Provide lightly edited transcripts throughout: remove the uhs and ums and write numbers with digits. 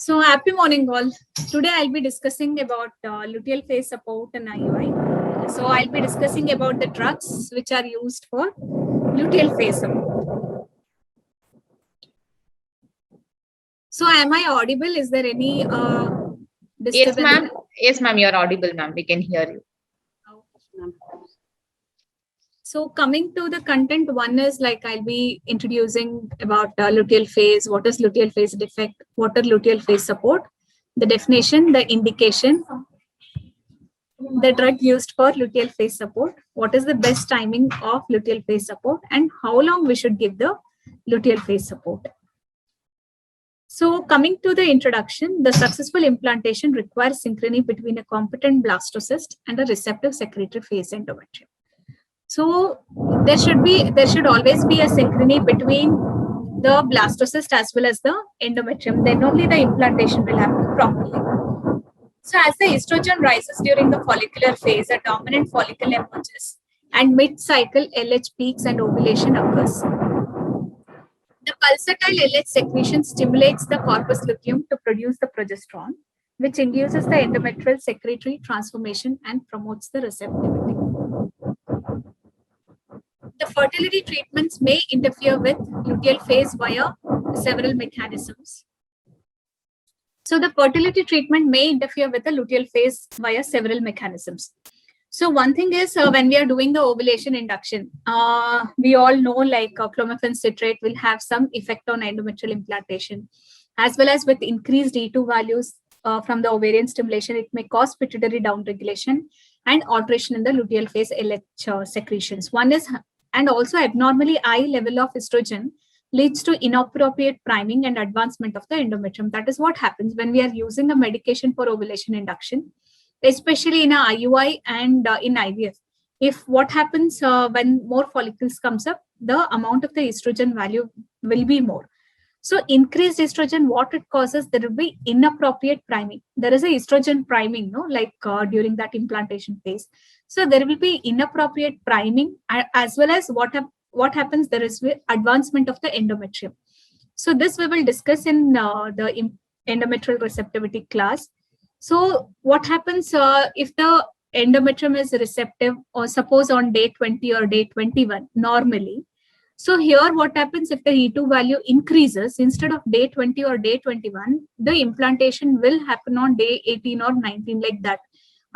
So happy morning all. Today I'll be discussing about luteal phase support and IUI. So I'll be discussing about the drugs which are used for luteal phase support. So am I audible? Is there any Yes, disturbance? ma'am. Yes, ma'am. You're audible, ma'am. We can hear you. So coming to the content, one is like I'll be introducing about luteal phase, what is luteal phase defect, what are luteal phase support, the definition, the indication, the drug used for luteal phase support, what is the best timing of luteal phase support, and how long we should give the luteal phase support. So coming to the introduction, the successful implantation requires synchrony between a competent blastocyst and a receptive secretory phase endometrium. So there should always be a synchrony between the blastocyst as well as the endometrium. Then only the implantation will happen properly. So as the estrogen rises during the follicular phase, a dominant follicle emerges and mid-cycle LH peaks and ovulation occurs. The pulsatile LH secretion stimulates the corpus luteum to produce the progesterone, which induces the endometrial secretory transformation and promotes the receptivity. The fertility treatments may interfere with luteal phase via several mechanisms. So the fertility treatment may interfere with the luteal phase via several mechanisms. So one thing is when we are doing the ovulation induction, we all know like clomiphene citrate will have some effect on endometrial implantation, as well as with increased E2 values from the ovarian stimulation, it may cause pituitary downregulation and alteration in the luteal phase LH secretions. One is, and also abnormally high level of estrogen leads to inappropriate priming and advancement of the endometrium. That is what happens when we are using a medication for ovulation induction, especially in a IUI and in IVF. If what happens when more follicles comes up, the amount of the estrogen value will be more. So increased estrogen, what it causes, there will be inappropriate priming. There is a estrogen priming, no, like during that implantation phase. So there will be inappropriate priming as well as what happens, there is advancement of the endometrium. So this we will discuss in the endometrial receptivity class. So what happens if the endometrium is receptive, or suppose on day 20 or day 21 normally. So here what happens if the E2 value increases, instead of day 20 or day 21, the implantation will happen on day 18 or 19, like that.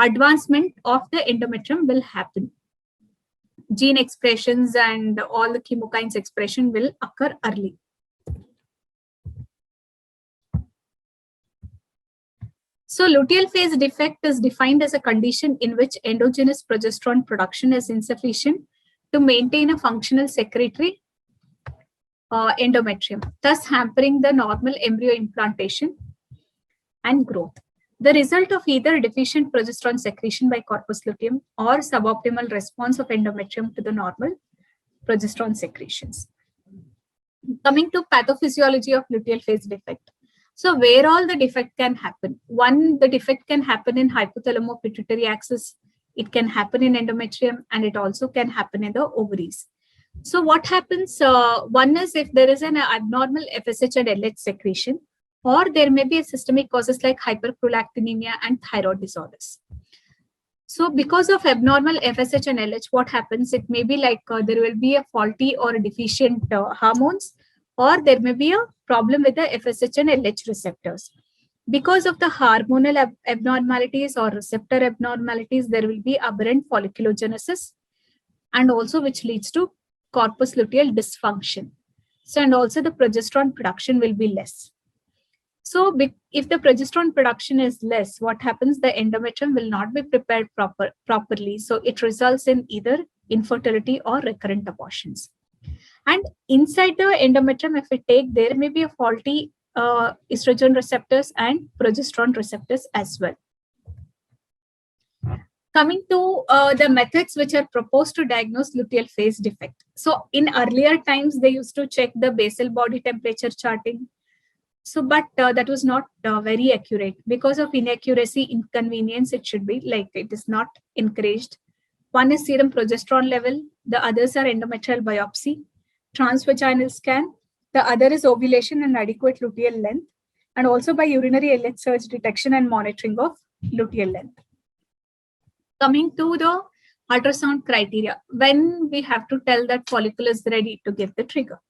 Advancement of the endometrium will happen. Gene expressions and all the chemokines expression will occur early. So luteal phase defect is defined as a condition in which endogenous progesterone production is insufficient to maintain a functional secretory endometrium, thus hampering the normal embryo implantation and growth. The result of either deficient progesterone secretion by corpus luteum or suboptimal response of endometrium to the normal progesterone secretions. Coming to pathophysiology of luteal phase defect. So where all the defect can happen? One, the defect can happen in hypothalamo-pituitary axis. It can happen in endometrium, and it also can happen in the ovaries. So what happens? One is if there is an abnormal FSH and LH secretion, or there may be a systemic causes like hyperprolactinemia and thyroid disorders. So because of abnormal FSH and LH, what happens? It may be like there will be a faulty or deficient hormones, or there may be a problem with the FSH and LH receptors. Because of the hormonal abnormalities or receptor abnormalities, there will be aberrant folliculogenesis, and also which leads to corpus luteal dysfunction. So, and also the progesterone production will be less. So if the progesterone production is less, what happens? The endometrium will not be prepared properly. So it results in either infertility or recurrent abortions. And inside the endometrium, if we take, there may be a faulty estrogen receptors and progesterone receptors as well. Coming to the methods which are proposed to diagnose luteal phase defect. So in earlier times, they used to check the basal body temperature charting. So, but that was not very accurate. Because of inaccuracy, inconvenience, it should be like it is not encouraged. One is serum progesterone level. The others are endometrial biopsy, transvaginal scan. The other is ovulation and adequate luteal length. and also by urinary LH surge detection and monitoring of luteal length. Coming to the ultrasound criteria, when we have to tell that follicle is ready to give the trigger.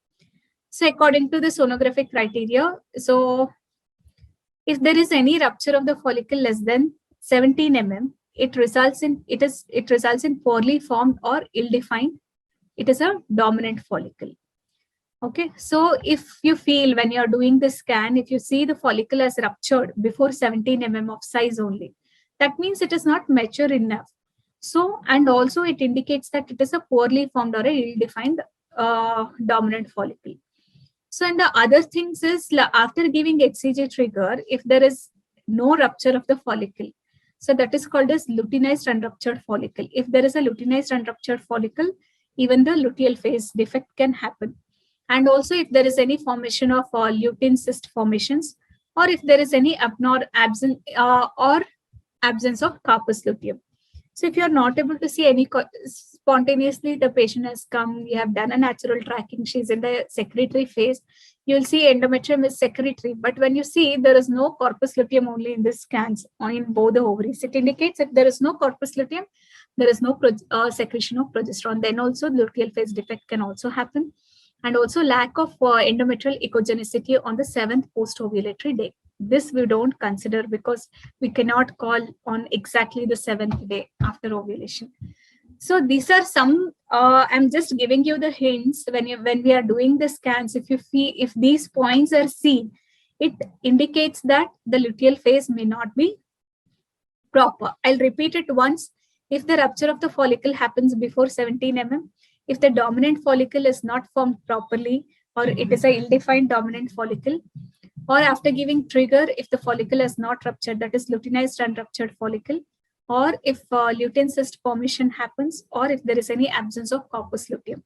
So according to the sonographic criteria, so if there is any rupture of the follicle less than 17 mm, it results in poorly formed or ill-defined. It is a dominant follicle. Okay, so if you feel when you are doing the scan, if you see the follicle has ruptured before 17 mm of size only, that means it is not mature enough. So, and also it indicates that it is a poorly formed or a ill-defined dominant follicle. So, and the other things is after giving HCG trigger, if there is no rupture of the follicle, so that is called as luteinized unruptured follicle. If there is a luteinized unruptured follicle, even the luteal phase defect can happen. And also if there is any formation of lutein cyst formations, or if there is any absence of corpus luteum. So if you are not able to see any spontaneously, the patient has come, you have done a natural tracking, she's in the secretory phase, you'll see endometrium is secretory. But when you see there is no corpus luteum only in the scans or in both the ovaries, it indicates if there is no corpus luteum, there is no secretion of progesterone. Then also luteal phase defect can also happen. And also lack of endometrial echogenicity on the 7th post-ovulatory day. This we don't consider because we cannot call on exactly the 7th day after ovulation. So these are some, I'm just giving you the hints when we are doing the scans. If these points are seen, it indicates that the luteal phase may not be proper. I'll repeat it once. If the rupture of the follicle happens before 17 mm, if the dominant follicle is not formed properly, or it is a ill-defined dominant follicle, or after giving trigger, if the follicle is not ruptured, that is luteinized unruptured follicle, or if lutein cyst formation happens, or if there is any absence of corpus luteum.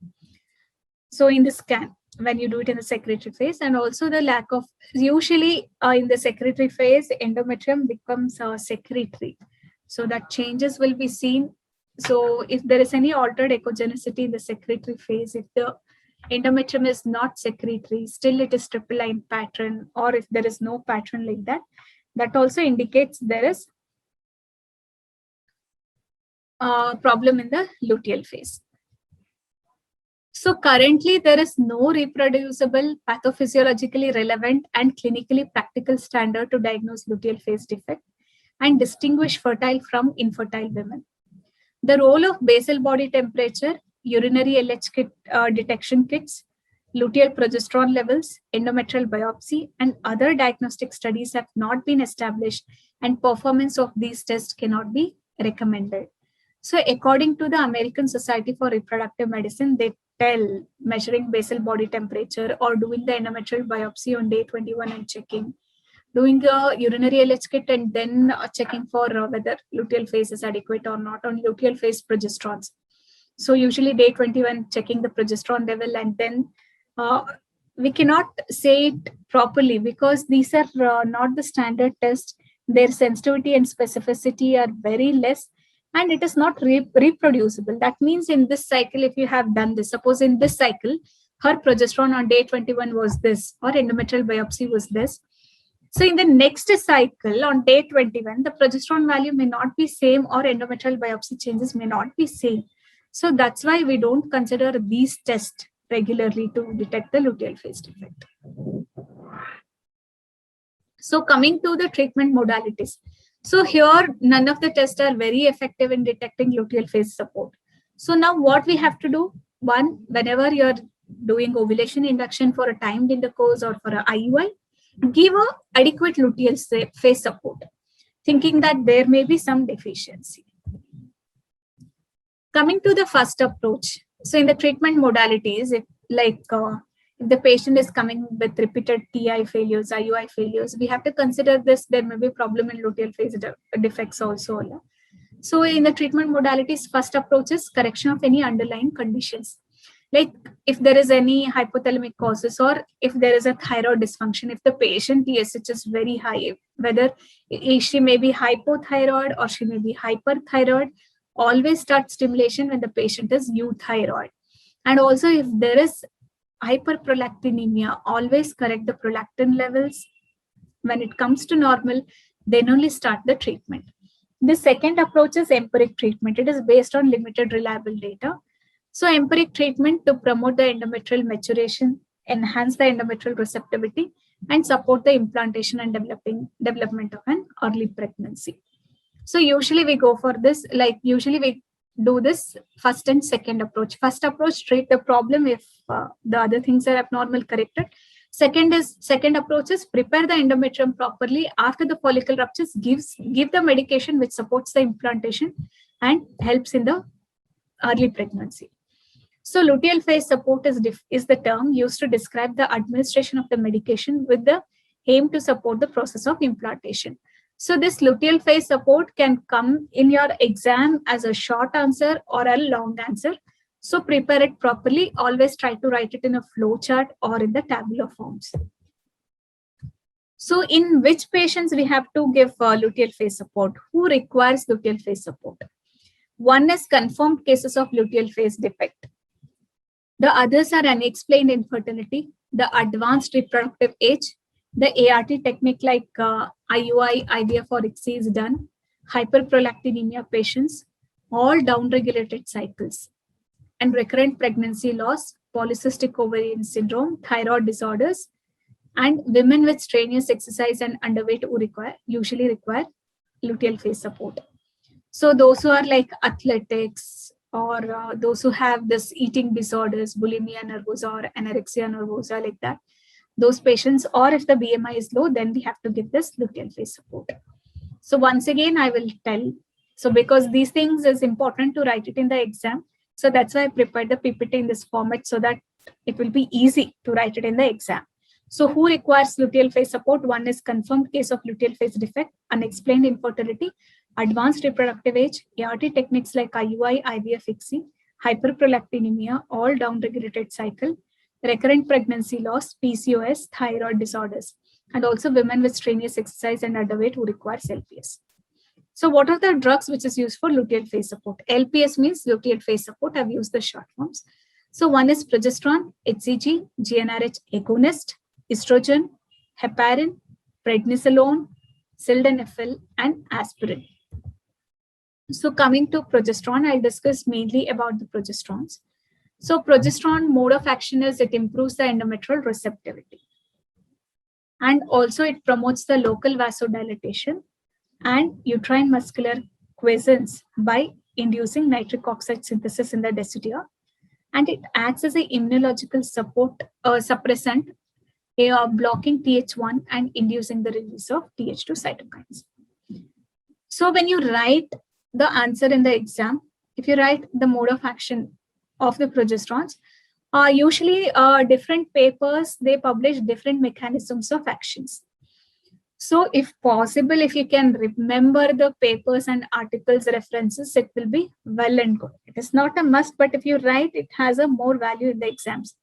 So in the scan, when you do it in the secretory phase, and also the lack of, usually in the secretory phase, endometrium becomes secretory. So that changes will be seen. So if there is any altered echogenicity in the secretory phase, if the endometrium is not secretory, still it is triple line pattern, or if there is no pattern like that, that also indicates there is a problem in the luteal phase. So currently there is no reproducible, pathophysiologically relevant and clinically practical standard to diagnose luteal phase defect and distinguish fertile from infertile women. The role of basal body temperature, urinary LH kit, detection kits, luteal progesterone levels, endometrial biopsy, and other diagnostic studies have not been established, and performance of these tests cannot be recommended. So according to the American Society for Reproductive Medicine, they tell measuring basal body temperature or doing the endometrial biopsy on day 21 and checking, doing a urinary LH kit and then checking for whether luteal phase is adequate or not on luteal phase progesterones. So usually day 21 checking the progesterone level, and then we cannot say it properly because these are not the standard tests. Their sensitivity and specificity are very less, and it is not reproducible. That means in this cycle, if you have done this, suppose in this cycle, her progesterone on day 21 was this, or endometrial biopsy was this. So in the next cycle on day 21, the progesterone value may not be same, or endometrial biopsy changes may not be same. So that's why we don't consider these tests regularly to detect the luteal phase defect. So coming to the treatment modalities. So here, none of the tests are very effective in detecting luteal phase support. So now what we have to do, one, whenever you're doing ovulation induction for a timed intercourse or for an IUI, give a adequate luteal phase support, thinking that there may be some deficiency. Coming to the first approach. So in the treatment modalities, if the patient is coming with repeated TI failures, IUI failures, we have to consider this. There may be problem in luteal phase defects also. So in the treatment modalities, first approach is correction of any underlying conditions. Like if there is any hypothalamic causes, or if there is a thyroid dysfunction, if the patient TSH is very high, whether she may be hypothyroid or she may be hyperthyroid, always start stimulation when the patient is euthyroid. And also if there is hyperprolactinemia, always correct the prolactin levels. When it comes to normal, then only start the treatment. The second approach is empiric treatment. It is based on limited reliable data. So empiric treatment to promote the endometrial maturation, enhance the endometrial receptivity, and support the implantation and development of an early pregnancy. So usually we go for this, like usually we do this first and second approach. First approach, treat the problem if the other things are abnormal, corrected. Second approach is prepare the endometrium properly after the follicle ruptures, give the medication which supports the implantation and helps in the early pregnancy. So luteal phase support is the term used to describe the administration of the medication with the aim to support the process of implantation. So this luteal phase support can come in your exam as a short answer or a long answer. So prepare it properly. Always try to write it in a flow chart or in the tabular forms. So in which patients we have to give luteal phase support? Who requires luteal phase support? One is confirmed cases of luteal phase defect. The others are unexplained infertility, the advanced reproductive age, the ART technique like IUI, IVF or ICSI is done, hyperprolactinemia patients, all downregulated cycles, and recurrent pregnancy loss, polycystic ovarian syndrome, thyroid disorders, and women with strenuous exercise and underweight who usually require luteal phase support. So those who are like athletics or those who have this eating disorders, bulimia nervosa or anorexia nervosa like that, those patients, or if the BMI is low, then we have to give this luteal phase support. So once again, I will tell. So because these things is important to write it in the exam. So that's why I prepared the PPT in this format so that it will be easy to write it in the exam. So who requires luteal phase support? One is confirmed case of luteal phase defect, unexplained infertility, advanced reproductive age, ART techniques like IUI, IVF, ICSI, hyperprolactinemia, all downregulated cycle, recurrent pregnancy loss, PCOS, thyroid disorders, and also women with strenuous exercise and underweight who requires LPS. So what are the drugs which is used for luteal phase support? LPS means luteal phase support. I've used the short forms. So one is progesterone, HCG, GnRH agonist, estrogen, heparin, prednisolone, sildenafil, and aspirin. So coming to progesterone, I'll discuss mainly about the progesterones. So progesterone mode of action is it improves the endometrial receptivity. And also it promotes the local vasodilatation and uterine muscular quiescence by inducing nitric oxide synthesis in the deciduea. And it acts as an immunological suppressant, blocking Th1 and inducing the release of Th2 cytokines. So when you write the answer in the exam, if you write the mode of action of the progesterones, usually different papers, they publish different mechanisms of actions. So if possible, if you can remember the papers and articles references, it will be well and good. It is not a must, but if you write, it has a more value in the exams.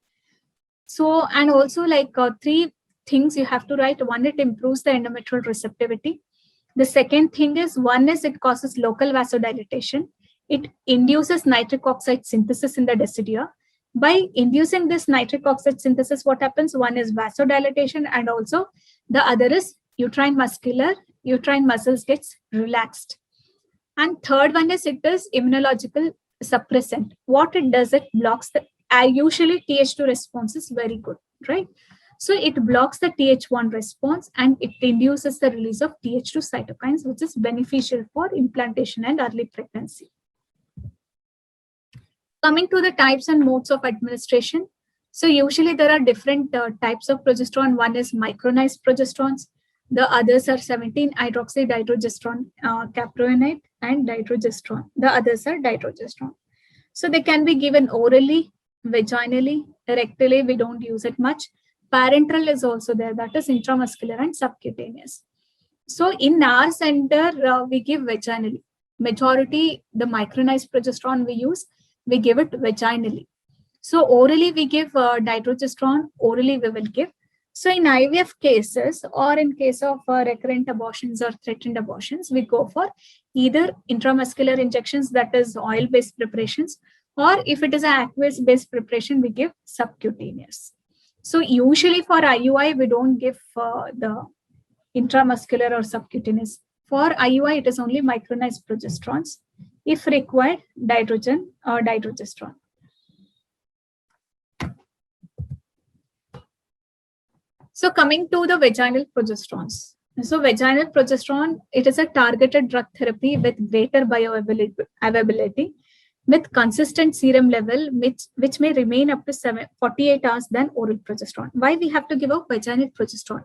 So, and also like 3 things you have to write. One, it improves the endometrial receptivity. The second thing is, one is it causes local vasodilatation. It induces nitric oxide synthesis in the deciduea. By inducing this nitric oxide synthesis, what happens? One is vasodilatation, and also the other is uterine muscles gets relaxed. And third one is it is immunological suppressant. What it does, it blocks the usually Th2 response is very good, right? So it blocks the Th1 response and it induces the release of Th2 cytokines, which is beneficial for implantation and early pregnancy. Coming to the types and modes of administration. So usually there are different types of progesterone. One is micronized progesterones. The others are 17-hydroxydihydrogesterone, caproinate, and dydrogesterone. The others are dydrogesterone. So they can be given orally, vaginally, rectally. We don't use it much. Parenteral is also there. That is intramuscular and subcutaneous. So in our center, we give vaginally. Majority, the micronized progesterone we give it vaginally. So orally we give dydrogesterone, orally we will give. So in IVF cases or in case of recurrent abortions or threatened abortions, we go for either intramuscular injections, that is oil-based preparations, or if it is an aqueous-based preparation, we give subcutaneous. So usually for IUI, we don't give the intramuscular or subcutaneous. For IUI, it is only micronized progesterones. If required, dihydrogen or dihydrogesterone. So coming to the vaginal progesterones. So vaginal progesterone, it is a targeted drug therapy with greater bioavailability with consistent serum level, which may remain up to 48 hours than oral progesterone. Why we have to give a vaginal progesterone?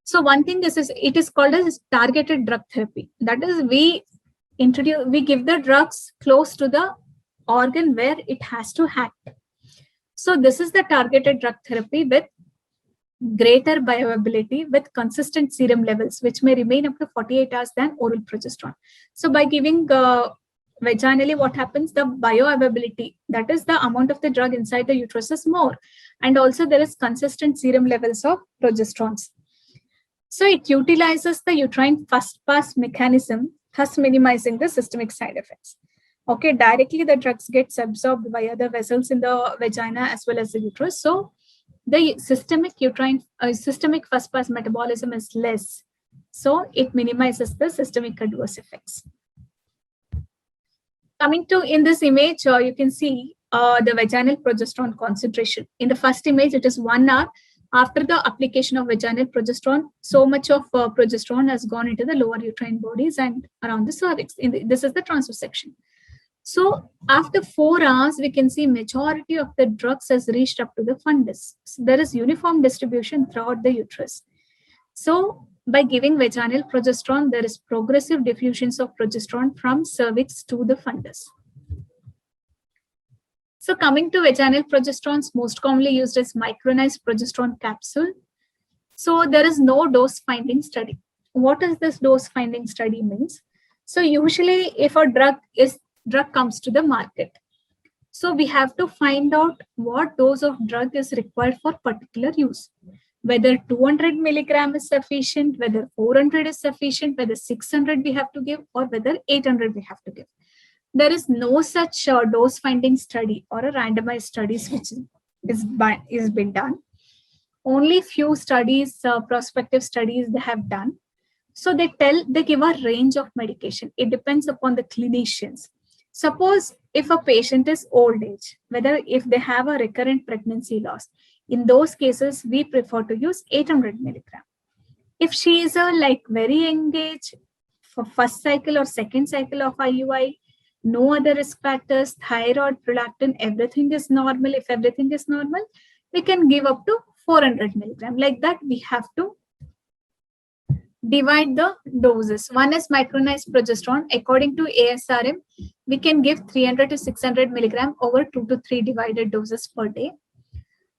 So one thing is it is called as targeted drug therapy. That is, we give the drugs close to the organ where it has to act. So this is the targeted drug therapy with greater bioavailability with consistent serum levels, which may remain up to 48 hours than oral progesterone. So by giving vaginally, what happens? The bioavailability, that is the amount of the drug inside the uterus, is more. And also there is consistent serum levels of progesterones. So it utilizes the uterine first pass mechanism, thus minimizing the systemic side effects. Okay, directly the drugs gets absorbed via the vessels in the vagina as well as the uterus. So the systemic first pass metabolism is less. So it minimizes the systemic adverse effects. Coming to in this image, you can see the vaginal progesterone concentration. In the first image, it is 1 hour. After the application of vaginal progesterone, so much of progesterone has gone into the lower uterine bodies and around the cervix. This is the transverse section. So after 4 hours, we can see majority of the drugs has reached up to the fundus. So there is uniform distribution throughout the uterus. So by giving vaginal progesterone, there is progressive diffusions of progesterone from cervix to the fundus. So coming to vaginal progesterones, most commonly used as micronized progesterone capsule. So there is no dose finding study. What does this dose finding study means? So usually if a drug comes to the market, so we have to find out what dose of drug is required for particular use. Whether 200 milligram is sufficient, whether 400 is sufficient, whether 600 we have to give, or whether 800 we have to give. There is no such dose finding study or a randomized studies which is been done. Only few studies, prospective studies they have done. So they give a range of medication. It depends upon the clinicians. Suppose if a patient is old age, whether if they have a recurrent pregnancy loss, in those cases, we prefer to use 800 milligram. If she is very young age, for first cycle or second cycle of IUI, no other risk factors, thyroid, prolactin, everything is normal. If everything is normal, we can give up to 400 milligram. Like that, we have to divide the doses. One is micronized progesterone. According to ASRM, we can give 300 to 600 milligram over 2 to 3 divided doses per day.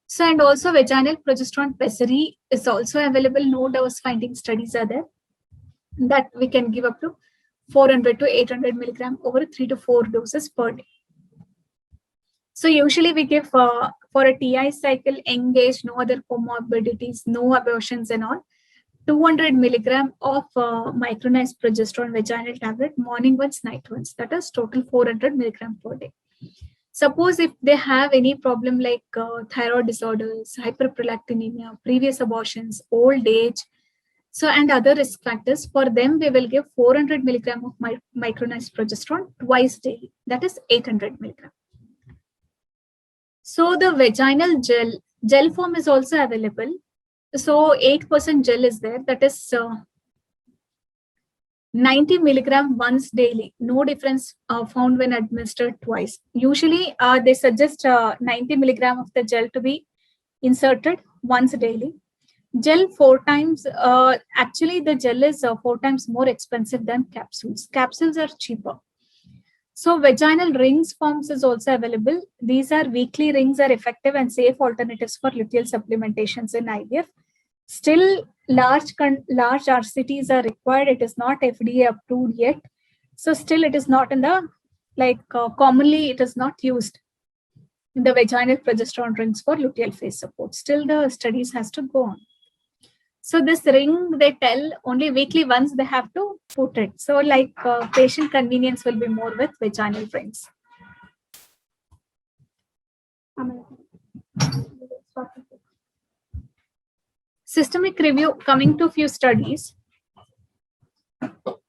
So, and also vaginal progesterone pessary is also available. No dose finding studies are there. That we can give up to 400 to 800 milligram over 3 to 4 doses per day. So usually we give for a TI cycle, engage, no other comorbidities, no abortions and all, 200 milligram of micronized progesterone vaginal tablet, morning once, night once. That is total 400 milligram per day. Suppose if they have any problem like thyroid disorders, hyperprolactinemia, previous abortions, old age, so and other risk factors, for them we will give 400 milligram of micronized progesterone twice daily. That is 800 milligram. So the vaginal gel form is also available. So 8% gel is there. That is 90 milligram once daily. No difference found when administered twice. Usually they suggest 90 milligram of the gel to be inserted once daily. Gel 4 times. Actually, the gel is 4 times more expensive than capsules. Capsules are cheaper. So vaginal rings forms is also available. These are weekly rings are effective and safe alternatives for luteal supplementations in IVF. Still, large RCTs are required. It is not FDA approved yet. So still it is not in the, commonly it is not used in the vaginal progesterone rings for luteal phase support. Still the studies has to go on. So this ring, they tell only weekly once they have to put it. So patient convenience will be more with vaginal rings. Systemic review, coming to few studies.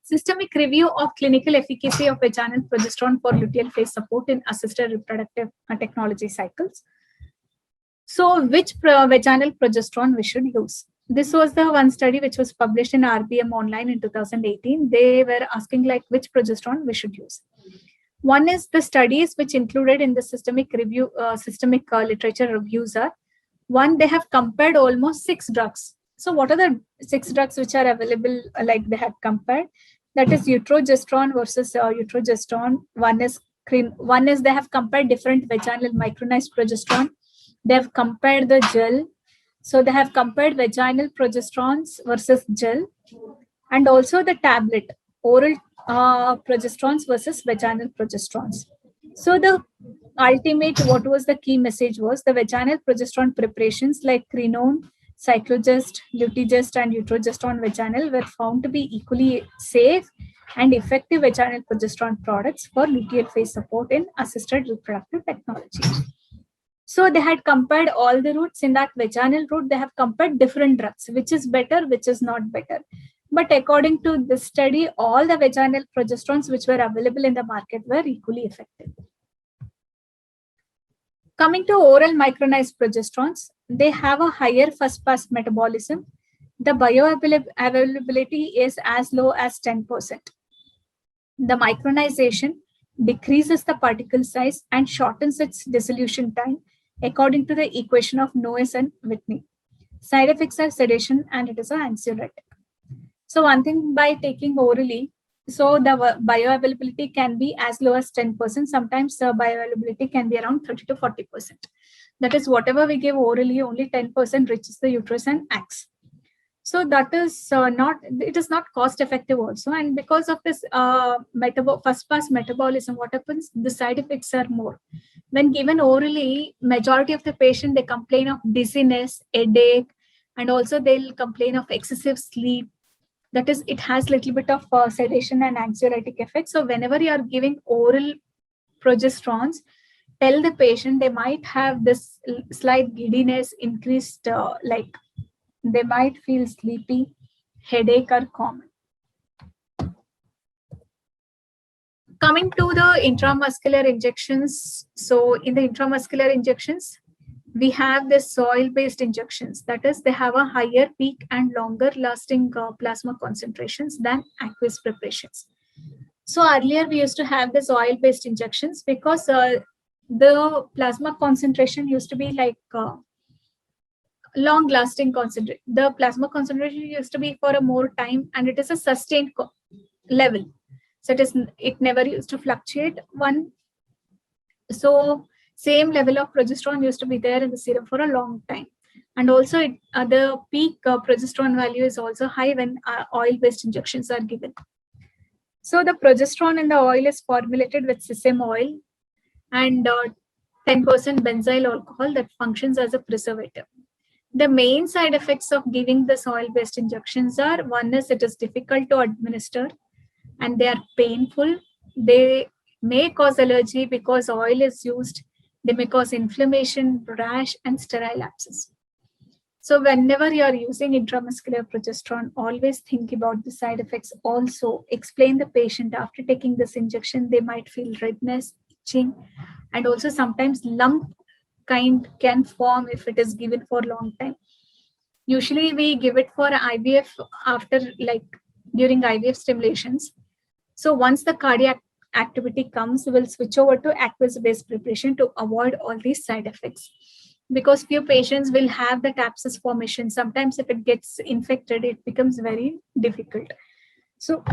Systemic review of clinical efficacy of vaginal progesterone for luteal phase support in assisted reproductive technology cycles. So which vaginal progesterone we should use? This was the one study which was published in RBM Online in 2018. They were asking like which progesterone we should use. One is the studies which included in the systemic review, literature reviews are, one, they have compared almost 6 drugs. So what are the 6 drugs which are available, like they have compared? That is utrogestrone versus utrogestrone. One is they have compared different vaginal micronized progesterone. They have compared the gel. So they have compared vaginal progesterones versus gel, and also the tablet, oral progesterones versus vaginal progesterones. So the ultimate, what was the key message was the vaginal progesterone preparations like Crenone, Cyclogest, Lutigest, and Utrogestrone vaginal were found to be equally safe and effective vaginal progesterone products for luteal phase support in assisted reproductive technology. So they had compared all the routes. In that vaginal route, they have compared different drugs, which is better, which is not better. But according to this study, all the vaginal progesterones which were available in the market were equally effective. Coming to oral micronized progesterones, they have a higher first pass metabolism. The bioavailability is as low as 10%. The micronization decreases the particle size and shortens its dissolution time according to the equation of Noyes and Whitney. Side effects are sedation and it is an anxiolytic. So one thing, by taking orally, so the bioavailability can be as low as 10%. Sometimes the bioavailability can be around 30 to 40%. That is, whatever we give orally, only 10% reaches the uterus and acts. So that is it is not cost effective also. And because of this first pass metabolism, what happens? The side effects are more. When given orally, majority of the patient, they complain of dizziness, headache, and also they'll complain of excessive sleep. That is, it has little bit of sedation and anxiolytic effect. So whenever you are giving oral progesterones, tell the patient they might have this slight giddiness, increased like they might feel sleepy, headache are common. Coming to the intramuscular injections. So in the intramuscular injections, we have the soil-based injections. That is, they have a higher peak and longer lasting plasma concentrations than aqueous preparations. So earlier we used to have the oil-based injections because the plasma concentration used to be like long-lasting concentration. The plasma concentration used to be for a more time, and it is a sustained level. So it never used to fluctuate. So same level of progesterone used to be there in the serum for a long time. And also the peak progesterone value is also high when oil-based injections are given. So the progesterone in the oil is formulated with sesame oil and 10% benzyl alcohol that functions as a preservative. The main side effects of giving this oil-based injections are, one is it is difficult to administer and they are painful. They may cause allergy because oil is used. They may cause inflammation, rash, and sterile abscess. So whenever you are using intramuscular progesterone, always think about the side effects. Also, explain the patient after taking this injection, they might feel redness, itching, and also sometimes lump kind can form if it is given for a long time. Usually we give it for IVF during IVF stimulations. So once the cardiac activity comes, we'll switch over to aqueous-based preparation to avoid all these side effects. Because few patients will have the abscess formation. Sometimes if it gets infected, it becomes very difficult. So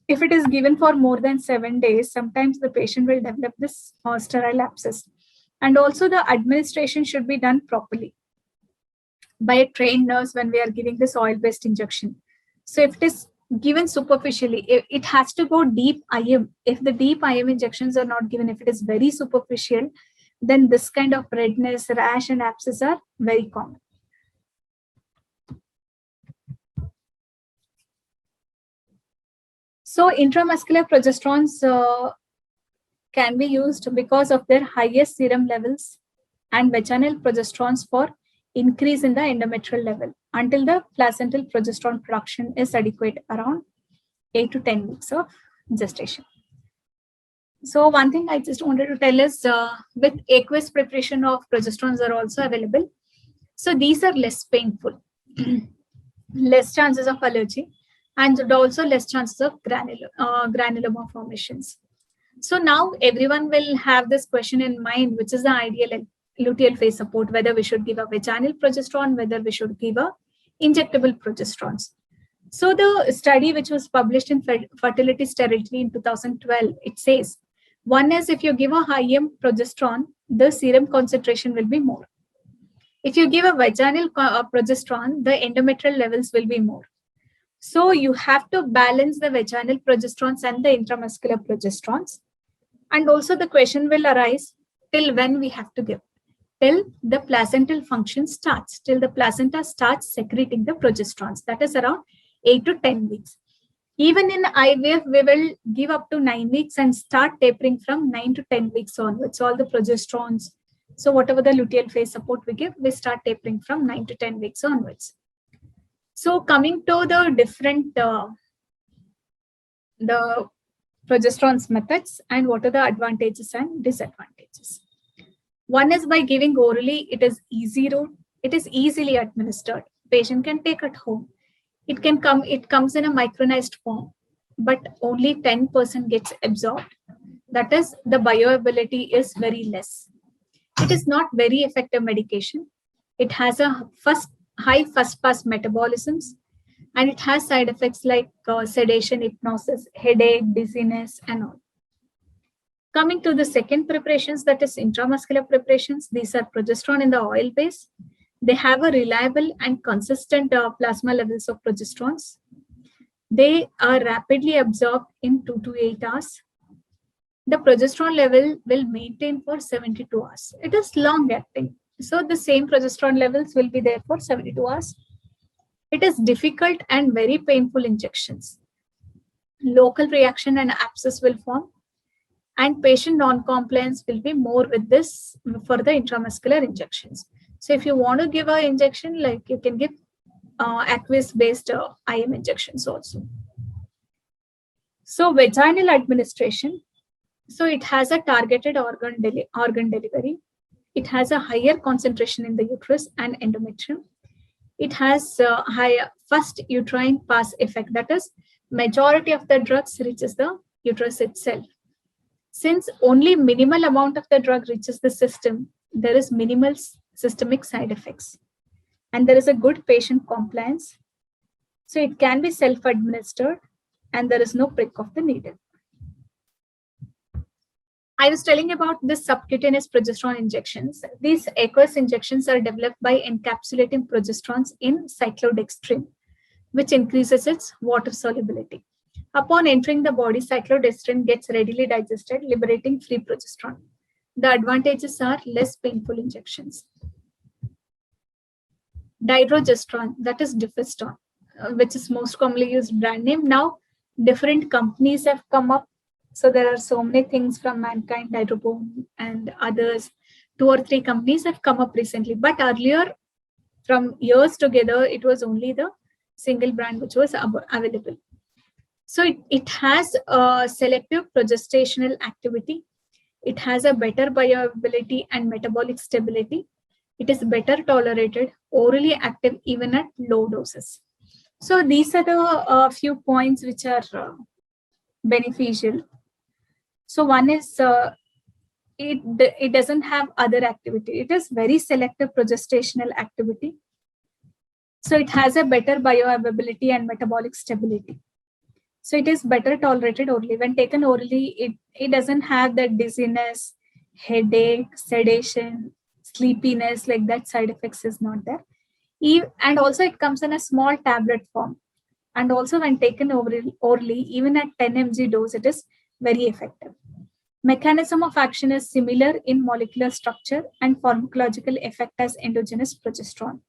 if it is given for more than 7 days, sometimes the patient will develop this sterile abscess. And also the administration should be done properly by a trained nurse when we are giving this oil-based injection. So if it is given superficially, it has to go deep IM. If the deep IM injections are not given, if it is very superficial, then this kind of redness, rash, and abscess are very common. So intramuscular progesterones can be used because of their highest serum levels and vaginal progesterones for increase in the endometrial level until the placental progesterone production is adequate around 8 to 10 weeks of gestation. So one thing I just wanted to tell is with aqueous preparation of progesterones are also available. So these are less painful, less chances of allergy, and also less chances of granuloma formations. So now everyone will have this question in mind, which is the ideal luteal phase support, whether we should give a vaginal progesterone, whether we should give a injectable progesterones. So the study which was published in Fertility Sterility in 2012, it says, one is if you give a high-M progesterone, the serum concentration will be more. If you give a vaginal progesterone, the endometrial levels will be more. So you have to balance the vaginal progesterones and the intramuscular progesterones. And also the question will arise, till when we have to give? Till the placental function starts, till the placenta starts secreting the progesterones. That is around 8 to 10 weeks. Even in IVF, we will give up to 9 weeks and start tapering from 9 to 10 weeks onwards, all the progesterones. So whatever the luteal phase support we give, we start tapering from 9 to 10 weeks onwards. So coming to the different the progesterones methods and what are the advantages and disadvantages. One is by giving orally, it is easy route, it is easily administered. Patient can take at home. It comes in a micronized form, but only 10% gets absorbed. That is, the bioavailability is very less. It is not very effective medication. It has a high first pass metabolisms, and it has side effects like sedation, hypnosis, headache, dizziness, and all. Coming to the second preparations, that is intramuscular preparations, these are progesterone in the oil base. They have a reliable and consistent plasma levels of progesterones. They are rapidly absorbed in 2 to 8 hours. The progesterone level will maintain for 72 hours. It is long acting. So the same progesterone levels will be there for 72 hours. It is difficult and very painful injections. Local reaction and abscess will form, and patient non-compliance will be more with this for the intramuscular injections. So if you want to give an injection, like you can give aqueous-based IM injections also. So vaginal administration, so it has a targeted organ delivery. It has a higher concentration in the uterus and endometrium. It has a higher first uterine pass effect. That is, majority of the drugs reaches the uterus itself. Since only minimal amount of the drug reaches the system, there is minimal systemic side effects, and there is a good patient compliance. So it can be self-administered, and there is no prick of the needle. I was telling about the subcutaneous progesterone injections. These aqueous injections are developed by encapsulating progesterones in cyclodextrin, which increases its water solubility. Upon entering the body, cyclodextrin gets readily digested, liberating free progesterone. The advantages are less painful injections. Dydrogesterone, that is Difestone, which is most commonly used brand name. Now, different companies have come up. So there are so many things from Mankind, Dydrobone, and others. 2 or 3 companies have come up recently. But earlier, from years together, it was only the single brand which was available. So it has a selective progestational activity. It has a better bioavailability and metabolic stability. It is better tolerated, orally active even at low doses. So these are the few points which are beneficial. So one is it doesn't have other activity. It is very selective progestational activity. So it has a better bioavailability and metabolic stability. So it is better tolerated orally. When taken orally, it doesn't have that dizziness, headache, sedation, sleepiness, like that side effects is not there. And also it comes in a small tablet form. And also when taken orally, even at 10 mg dose, it is very effective. Mechanism of action is similar in molecular structure and pharmacological effect as endogenous progesterone.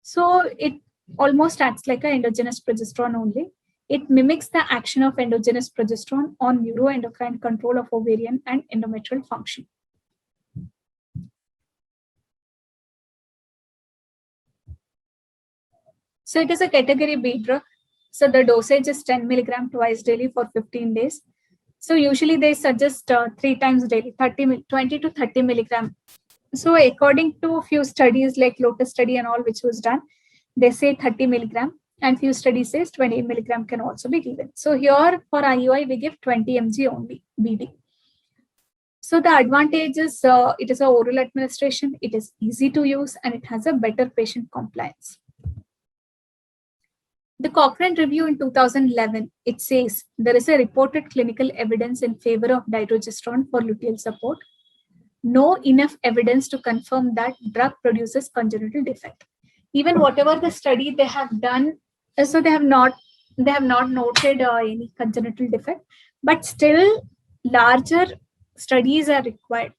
So it almost acts like an endogenous progesterone only. It mimics the action of endogenous progesterone on neuroendocrine control of ovarian and endometrial function. So it is a category B drug. So the dosage is 10 milligram twice daily for 15 days. So usually they suggest 3 times daily, 20 to 30 milligram. So according to a few studies like Lotus study and all which was done, they say 30 milligram, and few studies says 20 milligram can also be given. So here for IUI, we give 20 mg only BD. So the advantage is it is a oral administration, it is easy to use, and it has a better patient compliance. The Cochrane review in 2011, it says there is a reported clinical evidence in favor of dydrogesterone for luteal support. No enough evidence to confirm that drug produces congenital defect. Even whatever the study they have done, so they have not noted any congenital defect, but still larger studies are required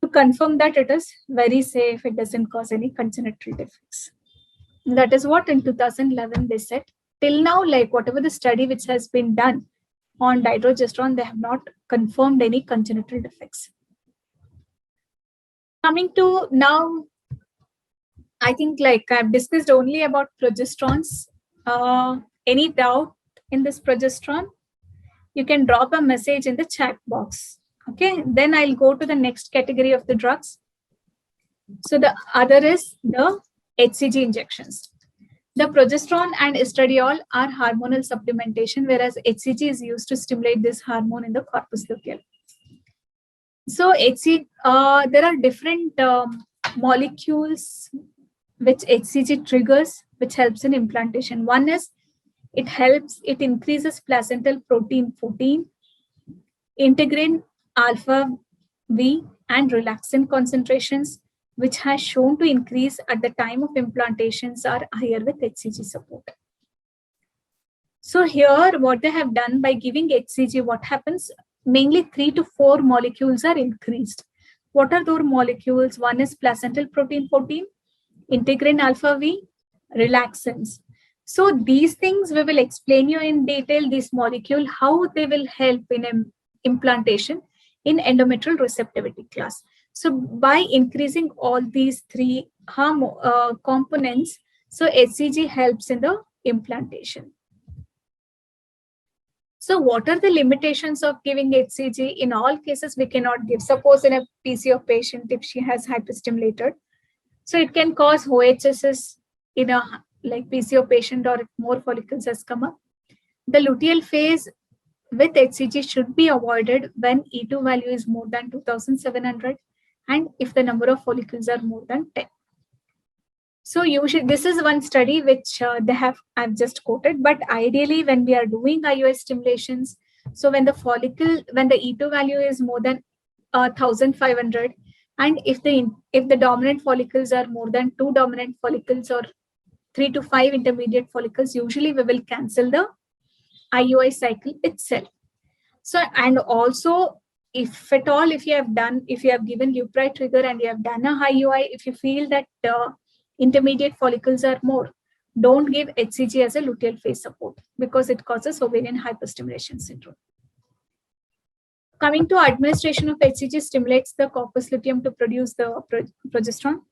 to confirm that it is very safe, it doesn't cause any congenital defects. That is what in 2011 they said. Till now, like whatever the study which has been done on dydrogesterone, they have not confirmed any congenital defects. Coming to now, I think like I've discussed only about progesterones. Any doubt in this progesterone? You can drop a message in the chat box. Okay, then I'll go to the next category of the drugs. So the other is the HCG injections. The progesterone and estradiol are hormonal supplementation, whereas HCG is used to stimulate this hormone in the corpus luteum. So there are different molecules which HCG triggers, which helps in implantation. One is it increases placental protein 14, integrin alpha V, and relaxin concentrations, which has shown to increase at the time of implantations are higher with HCG support. So here what they have done by giving HCG, what happens? Mainly 3 to 4 molecules are increased. What are those molecules? One is placental protein 14, integrin alpha V, relaxins. So these things we will explain you in detail, this molecule, how they will help in implantation in endometrial receptivity class. So by increasing all these 3 components, so HCG helps in the implantation. So what are the limitations of giving HCG? In all cases, we cannot give. Suppose in a PCO patient, if she has hyperstimulated, so it can cause OHSS in a like PCO patient, or if more follicles has come up. The luteal phase with HCG should be avoided when E2 value is more than 2,700 and if the number of follicles are more than 10. So usually this is one study which I've just quoted, but ideally when we are doing IUI stimulations, so when the E2 value is more than 1,500 and if the dominant follicles are more than 2 dominant follicles or 3 to 5 intermediate follicles, usually we will cancel the IUI cycle itself. So, and also if at all, if you have given Lupri trigger and you have done a IUI, if you feel that intermediate follicles are more, don't give HCG as a luteal phase support because it causes ovarian hyperstimulation syndrome. Coming to administration of HCG stimulates the corpus luteum to produce the progesterone.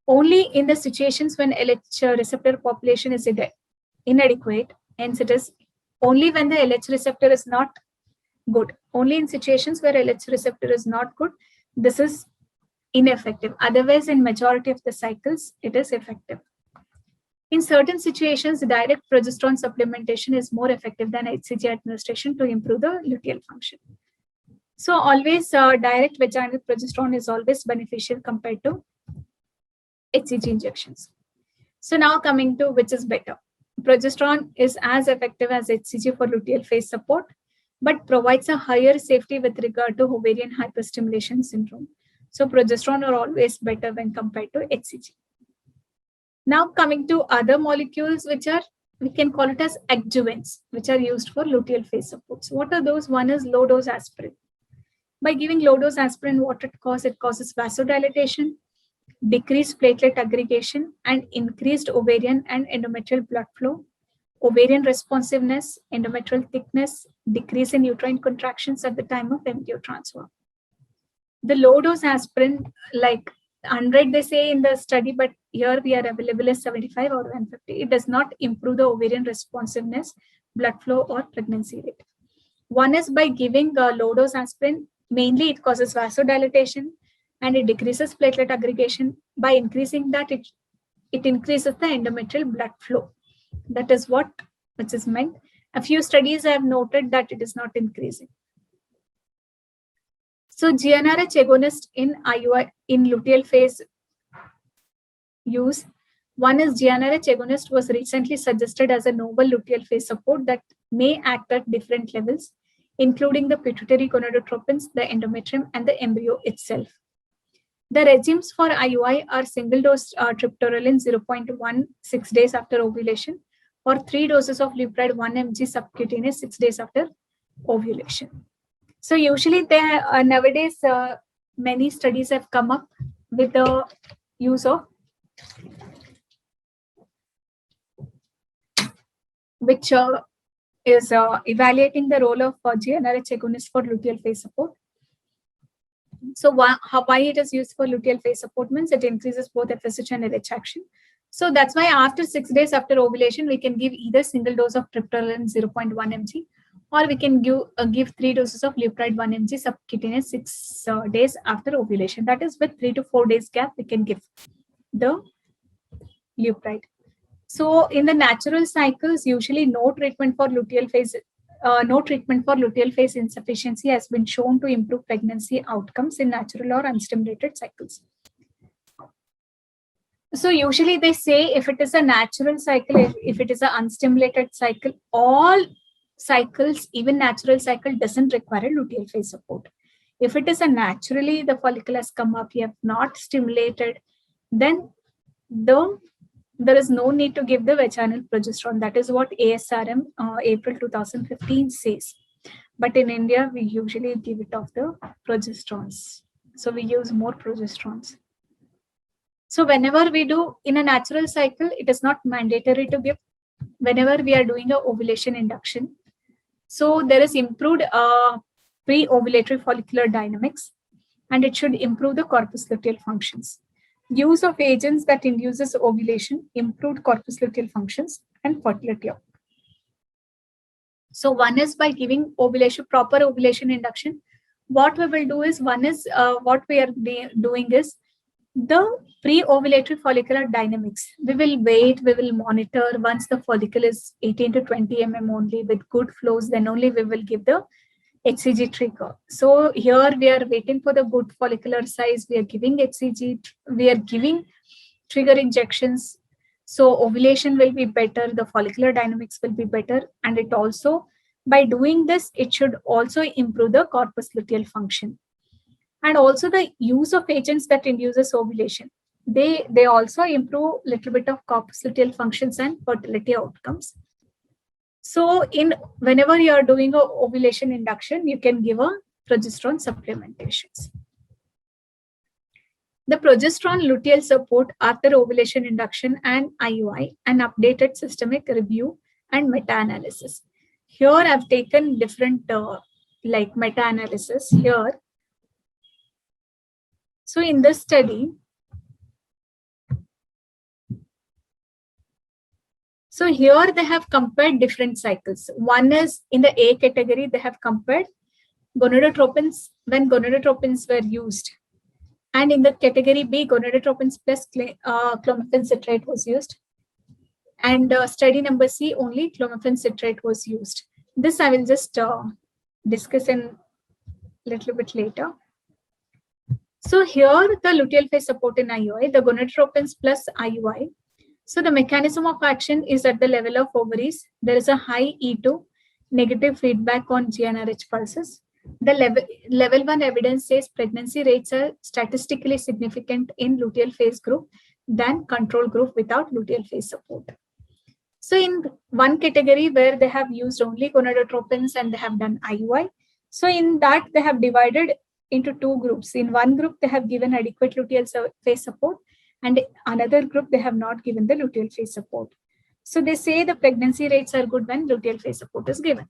Only in the situations when LH receptor population is inadequate, hence it is only when the LH receptor is not good. Only in situations where LH receptor is not good, this is ineffective. Otherwise, in majority of the cycles, it is effective. In certain situations, direct progesterone supplementation is more effective than HCG administration to improve the luteal function. So always direct vaginal progesterone is always beneficial compared to HCG injections. So now coming to which is better. Progesterone is as effective as HCG for luteal phase support, but provides a higher safety with regard to ovarian hyperstimulation syndrome. So progesterone are always better when compared to HCG. Now coming to other molecules which are, we can call it as adjuvants, which are used for luteal phase support. So what are those? One is low dose aspirin. By giving low dose aspirin, what it causes vasodilatation, decreased platelet aggregation, and increased ovarian and endometrial blood flow, ovarian responsiveness, endometrial thickness, decrease in uterine contractions at the time of embryo transfer. The low dose aspirin, like 100 they say in the study, but here we are available as 75 or 150. It does not improve the ovarian responsiveness, blood flow, or pregnancy rate. One is by giving low dose aspirin. Mainly it causes vasodilatation and it decreases platelet aggregation. By increasing that, it increases the endometrial blood flow. That is what which is meant. A few studies have noted that it is not increasing. So GnRH agonist in IUI in luteal phase use. One is GnRH agonist was recently suggested as a novel luteal phase support that may act at different levels, including the pituitary gonadotropins, the endometrium, and the embryo itself. The regimes for IUI are single dose triptorelin 0.16 days after ovulation, or 3 doses of Leupride 1 mg subcutaneous 6 days after ovulation. So usually nowadays many studies have come up with the use of which is evaluating the role of GnRH agonist for luteal phase support. So why it is used for luteal phase support means it increases both FSH and LH action. So that's why after 6 days after ovulation, we can give either single dose of triptorelin 0.1 mg, or we can give 3 doses of Leupride 1 mg subcutaneous 6 days after ovulation. That is with 3 to 4 days gap, we can give the Leupride. So in the natural cycles, usually no treatment for luteal phase insufficiency has been shown to improve pregnancy outcomes in natural or unstimulated cycles. So usually they say if it is a natural cycle, if it is an unstimulated cycle, all cycles, even natural cycle, doesn't require a luteal phase support. If it is a naturally the follicle has come up, you have not stimulated, then there is no need to give the vaginal progesterone. That is what ASRM April 2015 says. But in India, we usually give it of the progesterones. So we use more progesterones. So whenever we do in a natural cycle, it is not mandatory to give whenever we are doing a ovulation induction. So there is improved pre-ovulatory follicular dynamics, and it should improve the corpus luteal functions. Use of agents that induces ovulation, improved corpus luteal functions, and fertility. So one is by giving proper ovulation induction. What we will do is, what we are doing is the pre-ovulatory follicular dynamics. We will wait, we will monitor. Once the follicle is 18 to 20 mm only with good flows, then only we will give the HCG trigger. So here we are waiting for the good follicular size. We are giving HCG, we are giving trigger injections. So ovulation will be better, the follicular dynamics will be better. And it also, by doing this, it should also improve the corpus luteal function. And also the use of agents that induces ovulation. They also improve a little bit of corpus luteal functions and fertility outcomes. So whenever you are doing a ovulation induction, you can give a progesterone supplementations. The progesterone luteal support after ovulation induction and IUI, an updated systemic review and meta-analysis. Here I've taken different meta-analysis here. So in this study, so here they have compared different cycles. One is in the A category, they have compared gonadotropins when gonadotropins were used. And in the category B, gonadotropins plus clomiphene citrate was used. And study number C, only clomiphene citrate was used. This I will just discuss in a little bit later. So here the luteal phase support in IUI, the gonadotropins plus IUI. So the mechanism of action is at the level of ovaries. There is a high E2, negative feedback on GnRH pulses. The level 1 evidence says pregnancy rates are statistically significant in luteal phase group than control group without luteal phase support. So in one category where they have used only gonadotropins and they have done IUI. So in that they have divided into 2 groups. In one group, they have given adequate luteal phase support, and another group, they have not given the luteal phase support. So they say the pregnancy rates are good when luteal phase support is given.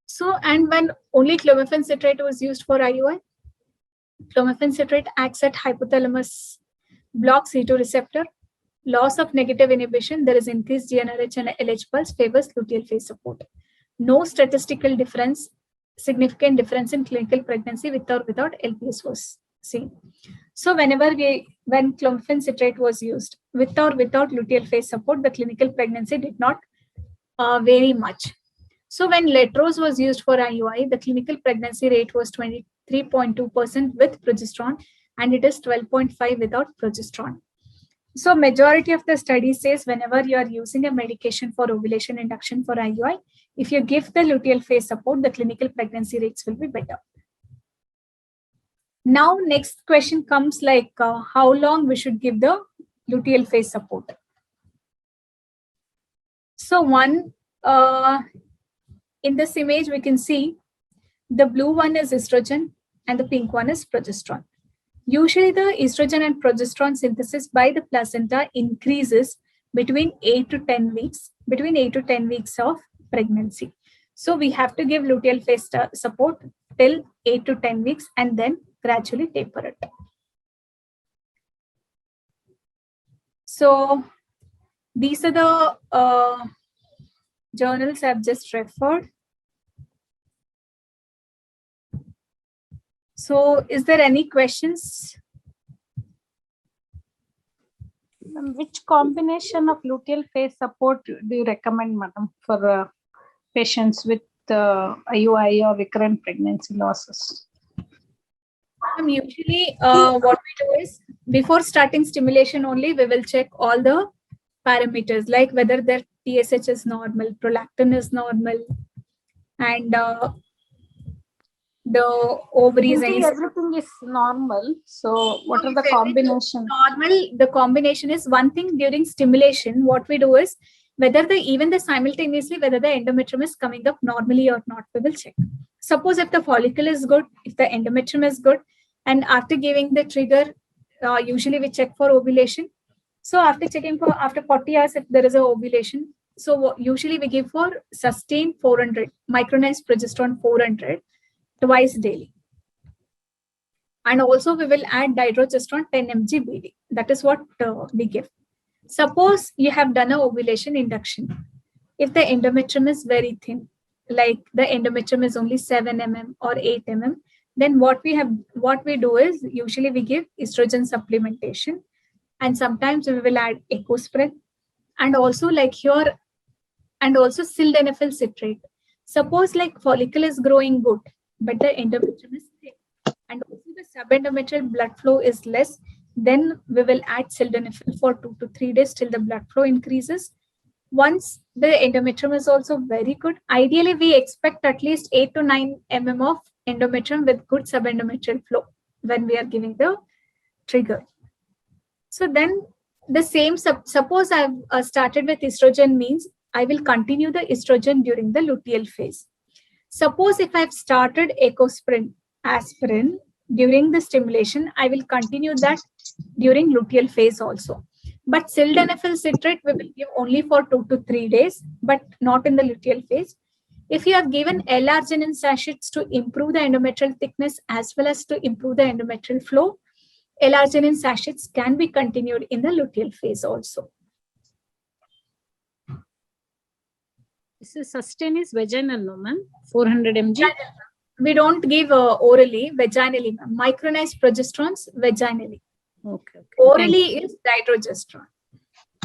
So, and when only clomiphene citrate was used for IUI, Clomiphene citrate acts at hypothalamus, blocks C2 receptor, loss of negative inhibition, there is increased GnRH and LH pulse, favors luteal phase support. No statistical difference, significant difference in clinical pregnancy with or without LPS was seen. So when clomiphene citrate was used, with or without luteal phase support, the clinical pregnancy did not vary much. So when letrose was used for IUI, the clinical pregnancy rate was 23.2% with progesterone, and it is 12.5 without progesterone. So majority of the study says whenever you are using a medication for ovulation induction for IUI, if you give the luteal phase support, the clinical pregnancy rates will be better. Now, next question comes like how long we should give the luteal phase support. So in this image, we can see the blue one is estrogen and the pink one is progesterone. Usually the estrogen and progesterone synthesis by the placenta increases between 8 to 10 weeks of pregnancy. So we have to give luteal phase support till 8 to 10 weeks and then gradually taper it. So these are the journals I've just referred. So is there any questions? Which combination of luteal phase support do you recommend, madam, for patients with IUI or recurrent pregnancy losses? Usually what we do is before starting stimulation only, we will check all the parameters like whether their TSH is normal, prolactin is normal, and the ovaries. Everything is normal. So what are the combinations? Normal. The combination is one thing during stimulation. What we do is whether simultaneously whether the endometrium is coming up normally or not, we will check. Suppose if the follicle is good, if the endometrium is good, and after giving the trigger, usually we check for ovulation. So after checking for after 40 hours, if there is a ovulation, so usually we give for sustained 400 micronized progesterone 400 twice daily. And also we will add dydrogesterone 10 mg BD. That is what we give. Suppose you have done a ovulation induction. If the endometrium is very thin, like the endometrium is only 7 mm or 8 mm, then what we do is usually we give estrogen supplementation, and sometimes we will add ecosprin, and also like here, and also sildenafil citrate. Suppose like follicle is growing good, but the endometrium is thin, and also the subendometrial blood flow is less, then we will add sildenafil for 2 to 3 days till the blood flow increases. Once the endometrium is also very good, ideally we expect at least 8 to 9 mm of endometrium with good subendometrial flow when we are giving the trigger. So then the same, suppose I've started with estrogen, means I will continue the estrogen during the luteal phase. Suppose if I've started ecosprin, aspirin during the stimulation, I will continue that during luteal phase also. But sildenafil citrate we will give only for 2 to 3 days, but not in the luteal phase. If you have given L-arginine sachets to improve the endometrial thickness as well as to improve the endometrial flow, L-arginine sachets can be continued in the luteal phase also. This is sustain is vaginal, no ma'am? 400 mg? We don't give orally, vaginally. Micronized progesterones, vaginally. Okay. Orally is dydrogesterone.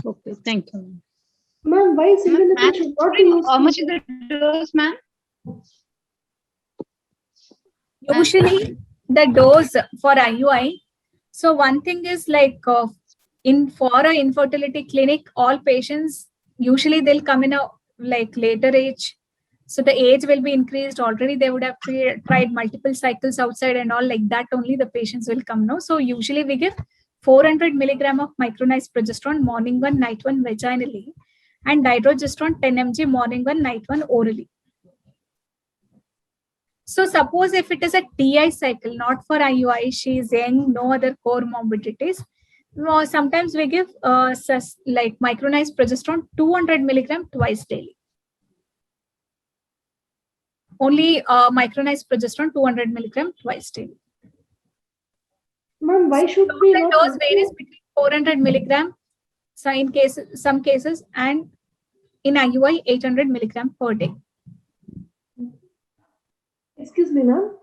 Okay, thank you. Ma'am, why sildenafil should not be used? How much is the dose, ma'am? Usually the dose for IUI. So one thing is like for an infertility clinic, all patients usually they'll come in a like later age. So the age will be increased. Already they would have tried multiple cycles outside and all like that. Only the patients will come now. So usually we give 400 milligram of micronized progesterone morning one, night one vaginally, and dydrogesterone 10 mg morning one, night one orally. So suppose if it is a TI cycle, not for IUI, she is young, no other comorbidities. Sometimes we give like micronized progesterone 200 milligram twice daily. Only micronized progesterone 200 milligram twice daily. Ma'am, why should we The not? dose varies between 400 milligram, so in some cases, and in IUI 800 milligram per day. Excuse me, ma'am.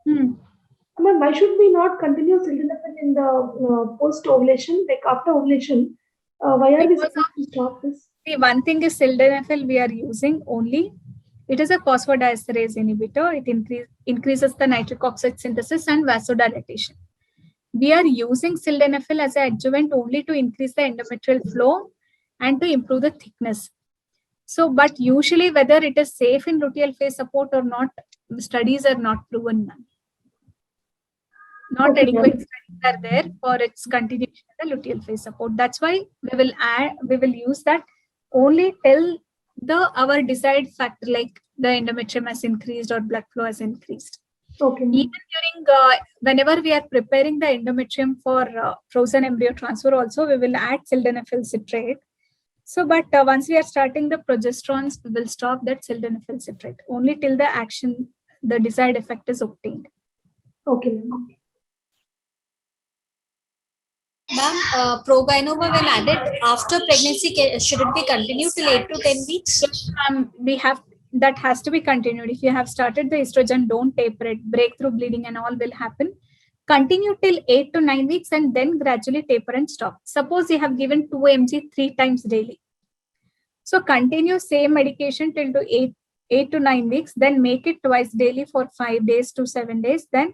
Ma'am, why should we not continue sildenafil in the post ovulation, like after ovulation? Why are we Because supposed to stop this? See, one thing is sildenafil we are using only. It is a phosphodiesterase inhibitor. It increases the nitric oxide synthesis and vasodilatation. We are using sildenafil as an adjuvant only to increase the endometrial flow and to improve the thickness. So, but usually whether it is safe in luteal phase support or not, studies are not proven. Not Okay, adequate ma'am. studies are there for its continuation in the luteal phase support. That's why we will use that only till our desired factor, like the endometrium has increased or blood flow has increased. Okay, ma'am. Even during whenever we are preparing the endometrium for frozen embryo transfer, also we will add sildenafil citrate. So, but once we are starting the progesterones, we will stop that sildenafil citrate only till the desired effect is obtained. Okay, ma'am. Ma'am, Proguanova when added after pregnancy, should it be continued till 8 to 10 weeks? That has to be continued. If you have started the estrogen, don't taper it. Breakthrough bleeding and all will happen. Continue till 8 to 9 weeks and then gradually taper and stop. Suppose you have given 2 mg 3 times daily. So continue same medication till to 8 to 9 weeks, then make it twice daily for 5 days to 7 days, then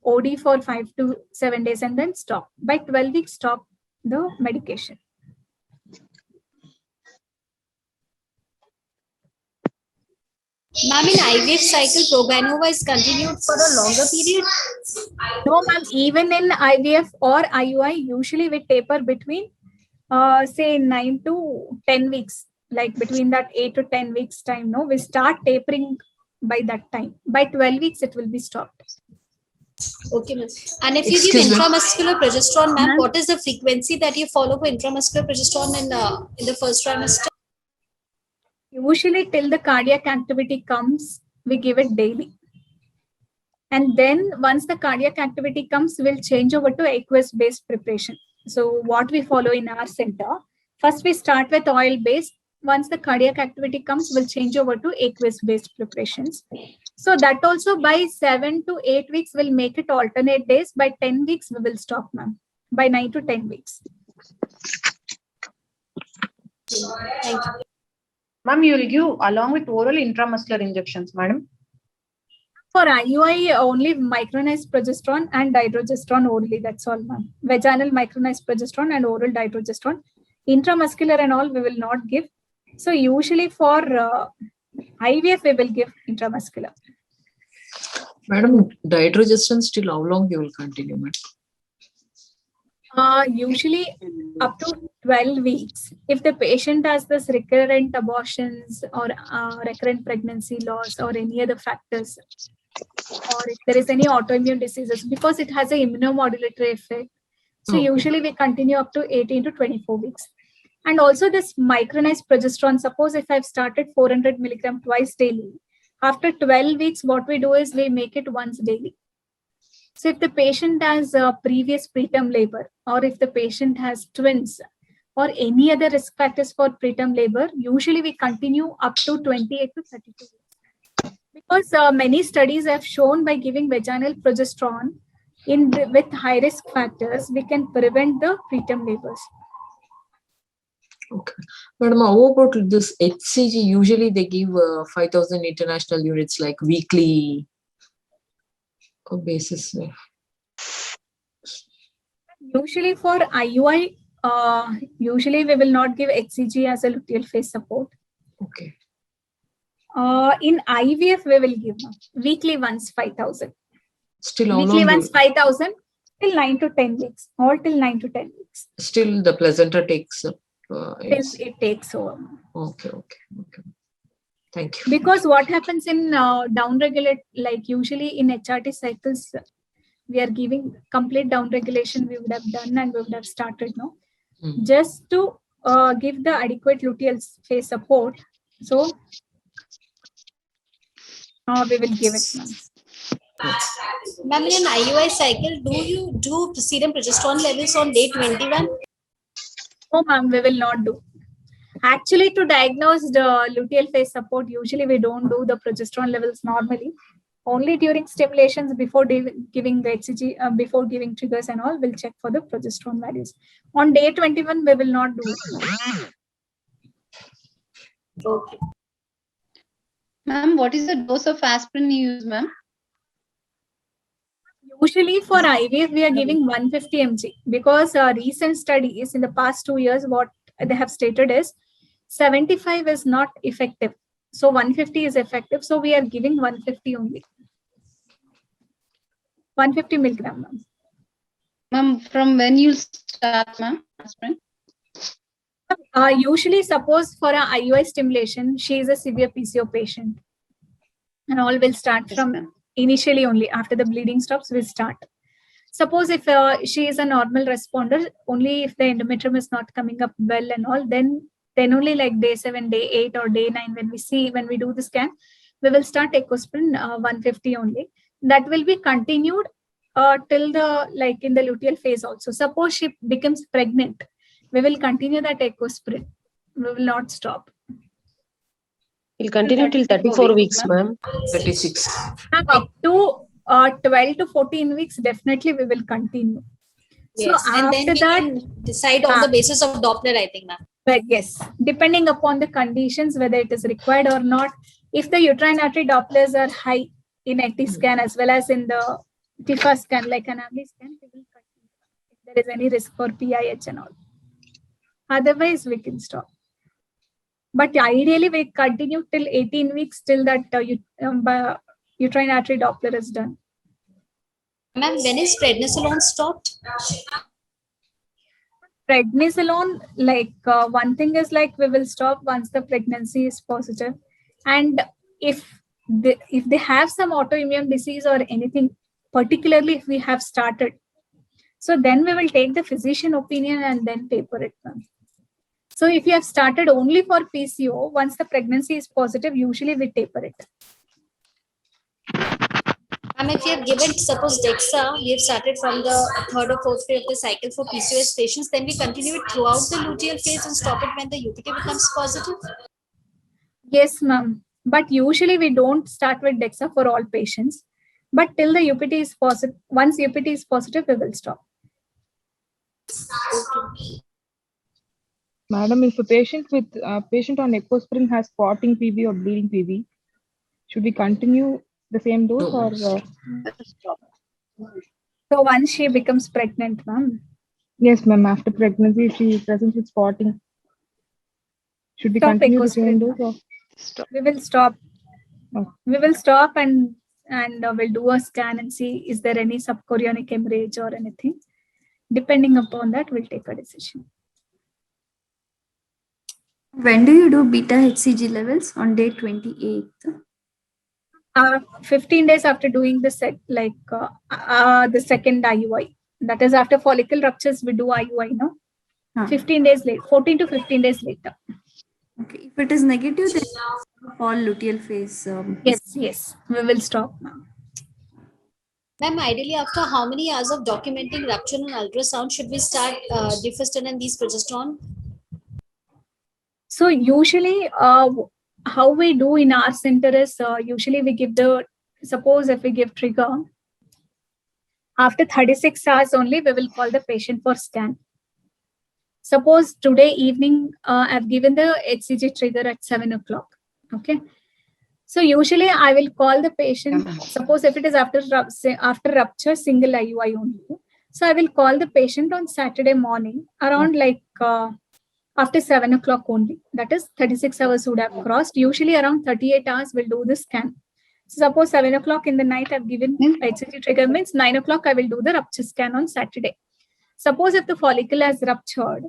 OD for 5 to 7 days and then stop. By 12 weeks, stop the medication. Ma'am, in IVF cycle, Proguanova is continued for a longer period? No, ma'am. Even in IVF or IUI, usually we taper between, say, 9 to 10 weeks. Like between that 8 to 10 weeks time, no, we start tapering by that time. By 12 weeks, it will be stopped. Okay, ma'am. And if you give intramuscular progesterone, ma'am, what is the frequency that you follow for intramuscular progesterone in the first trimester? Usually till the cardiac activity comes, we give it daily. And then once the cardiac activity comes, we'll change over to aqueous-based preparation. So what we follow in our center, first we start with oil-based. Once the cardiac activity comes, we'll change over to aqueous-based preparations. So that also by 7 to 8 weeks, we'll make it alternate days. By 10 weeks, we will stop, ma'am. By 9 to 10 weeks. Thank you. Ma'am, you will give along with oral intramuscular injections, madam? For IUI, only micronized progesterone and dydrogesterone orally. That's all, ma'am. Vaginal micronized progesterone and oral dydrogesterone. Intramuscular and all, we will not give. So usually for IVF, we will give intramuscular. Madam, dydrogesterone still how long you will continue, madam? Usually up to 12 weeks. If the patient has this recurrent abortions or recurrent pregnancy loss or any other factors, or if there is any autoimmune diseases, because it has an immunomodulatory effect. So usually we continue up to 18 to 24 weeks. And also this micronized progesterone, suppose if I've started 400 milligram twice daily, after 12 weeks, what we do is we make it once daily. So if the patient has previous preterm labor, or if the patient has twins, or any other risk factors for preterm labor, usually we continue up to 28 to 32 weeks. Because many studies have shown by giving vaginal progesterone with high risk factors, we can prevent the preterm labors. Okay. Madam, how about this HCG? Usually they give 5,000 international units like weekly basis. Usually for IUI, usually we will not give HCG as a luteal phase support. Okay. In IVF, we will give weekly once 5,000. Still how weekly long once 5,000 till 9 to 10 weeks, all till 9 to 10 weeks. Still the placenta takes It takes over. Okay. Thank you. Because what happens in downregulate, like usually in HRT cycles, we are giving complete downregulation we would have done and we would have started now. Just to give the adequate luteal phase support. So we will give it once. Ma'am, in an IUI cycle, do you do serum progesterone levels on day 21? No, ma'am, we will not do. Actually, to diagnose the luteal phase support, usually we don't do the progesterone levels normally. Only during stimulations before giving the HCG, before giving triggers and all, we'll check for the progesterone values. On day 21, we will not do it. Okay. Ma'am, what is the dose of aspirin you use, ma'am? Usually for IVF, we are giving 150 mg because recent studies in the past 2 years, what they have stated is 75 is not effective. So 150 is effective. So we are giving 150 only. 150 milligram. Ma'am, from when you'll start, ma'am, aspirin? Usually, suppose for a IUI stimulation, she is a severe PCO patient. And all will start Yes, from ma'am. initially only. After the bleeding stops, we'll start. Suppose if she is a normal responder, only if the endometrium is not coming up well and all, then only like day 7, day 8 or day 9, when we do the scan, we will start ecosprin 150 only. That will be continued till the, like in the luteal phase also. Suppose she becomes pregnant, we will continue that ecosprin. We will not stop. Will continue till 34 weeks, ma'am. 36. Up to 12 to 14 weeks, definitely we will continue. Yes. So And then after we that, can decide on the basis of Doppler, I think, ma'am. but yes, depending upon the conditions, whether it is required or not. If the uterine artery Dopplers are high in ET scan as well as in the TIFA scan, like an AMNI scan, we will continue if there is any risk for PIH and all. Otherwise, we can stop. But ideally, we continue till 18 weeks till that uterine artery Doppler is done. Ma'am, when is prednisolone stopped? Prednisolone, like one thing is like we will stop once the pregnancy is positive, and if they have some autoimmune disease or anything, particularly if we have started, so then we will take the physician opinion and then taper it. So if you have started only for PCO, once the pregnancy is positive, usually we taper it. If you have given, suppose DEXA, we have started from the 3rd or 4th day of the cycle for PCOS patients, then we continue it throughout the luteal phase and stop it when the UPT becomes positive? Yes, ma'am. But usually we don't start with DEXA for all patients. But till the UPT is positive, once UPT is positive, we will stop. Madam, if a patient on ecosprin has spotting PV or bleeding PV, should we continue the same dose or stop? So once she becomes pregnant, ma'am? Yes, ma'am. After pregnancy, she presents with spotting. Should we continue the same dose or stop? We will stop. Oh. We will stop and we'll do a scan and see is there any subchorionic hemorrhage or anything. Depending upon that, we'll take a decision. When do you do beta HCG levels? On day 28th? 15 days after doing the the second IUI. That is after follicle ruptures, we do IUI, no? 15 days late, 14 to 15 days later. Okay. If it is negative, then fall luteal phase. Yes, we will stop now. Ma'am, ideally, after how many hours of documenting rupture on ultrasound should we start Difustin and these progesterone? So usually, how we do in our center is usually we give suppose if we give trigger, after 36 hours only, we will call the patient for scan. Suppose today evening, I've given the HCG trigger at 7 o'clock. Okay. So usually I will call the patient. Suppose if it is after rupture, single IUI only. So I will call the patient on Saturday morning around after 7 o'clock only. That is 36 hours would have crossed. Usually around 38 hours we'll do the scan. So suppose 7 o'clock in the night I've given HCG trigger, means 9 o'clock I will do the rupture scan on Saturday. Suppose if the follicle has ruptured,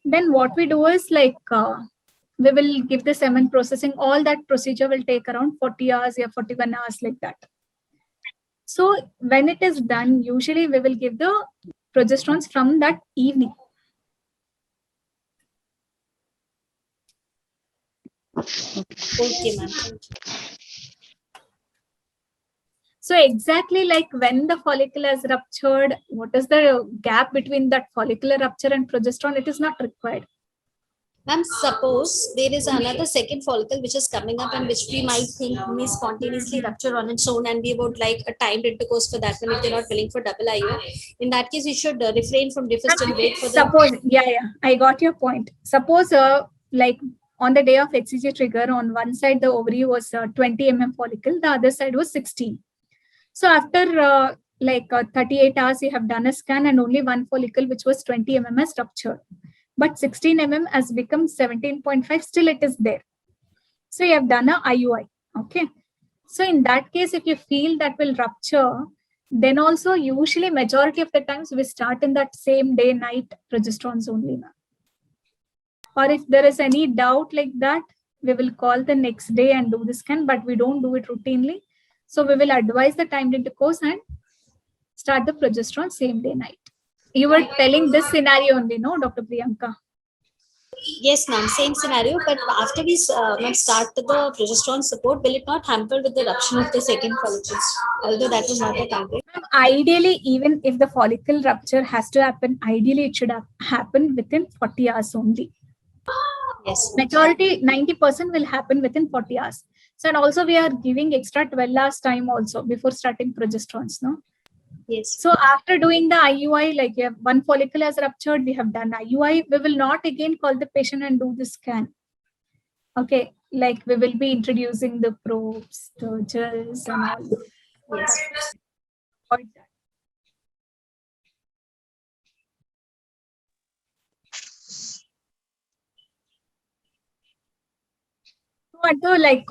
then what we do is we will give the semen processing. All that procedure will take around 40 hours or 41 hours like that. So when it is done, usually we will give the progesterones from that evening. Okay, ma'am. So exactly like when the follicle has ruptured, what is the gap between that follicular rupture and progesterone? It is not required. Ma'am, suppose there is another second follicle which is coming up and which we might think may spontaneously rupture on its own, and we would like a timed intercourse for that one if they're not willing for double IUI. In that case, we should refrain from difference and wait for the. Suppose, I got your point. Suppose, like on the day of HCG trigger, on one side the ovary was 20 follicle, the other side was 16. So after 38 hours, you have done a scan and only one follicle, which was 20 has ruptured. But 16 has become 17.5, still it is there. So you have done a IUI, okay? So in that case, if you feel that will rupture, then also usually majority of the times we start in that same day, night progesterones only. Or if there is any doubt like that, we will call the next day and do the scan, but we don't do it routinely. So we will advise the timed intercourse and start the progesterone same day, night. You were telling this scenario only, no, Dr. Priyanka? Yes, ma'am, same scenario. But after we start the progesterone support, will it not hamper with the eruption of the second follicles? Although that was not the target. Ideally, even if the follicle rupture has to happen, ideally it should happen within 40 hours only. Yes. Majority, 90% will happen within 40 hours. So, and also we are giving extra 12 hours time also before starting progesterones, no? Yes. So after doing the IUI, like you have one follicle has ruptured, we have done IUI, we will not again call the patient and do the scan. Okay, like we will be introducing the probes, the gels and all. Yes. So, like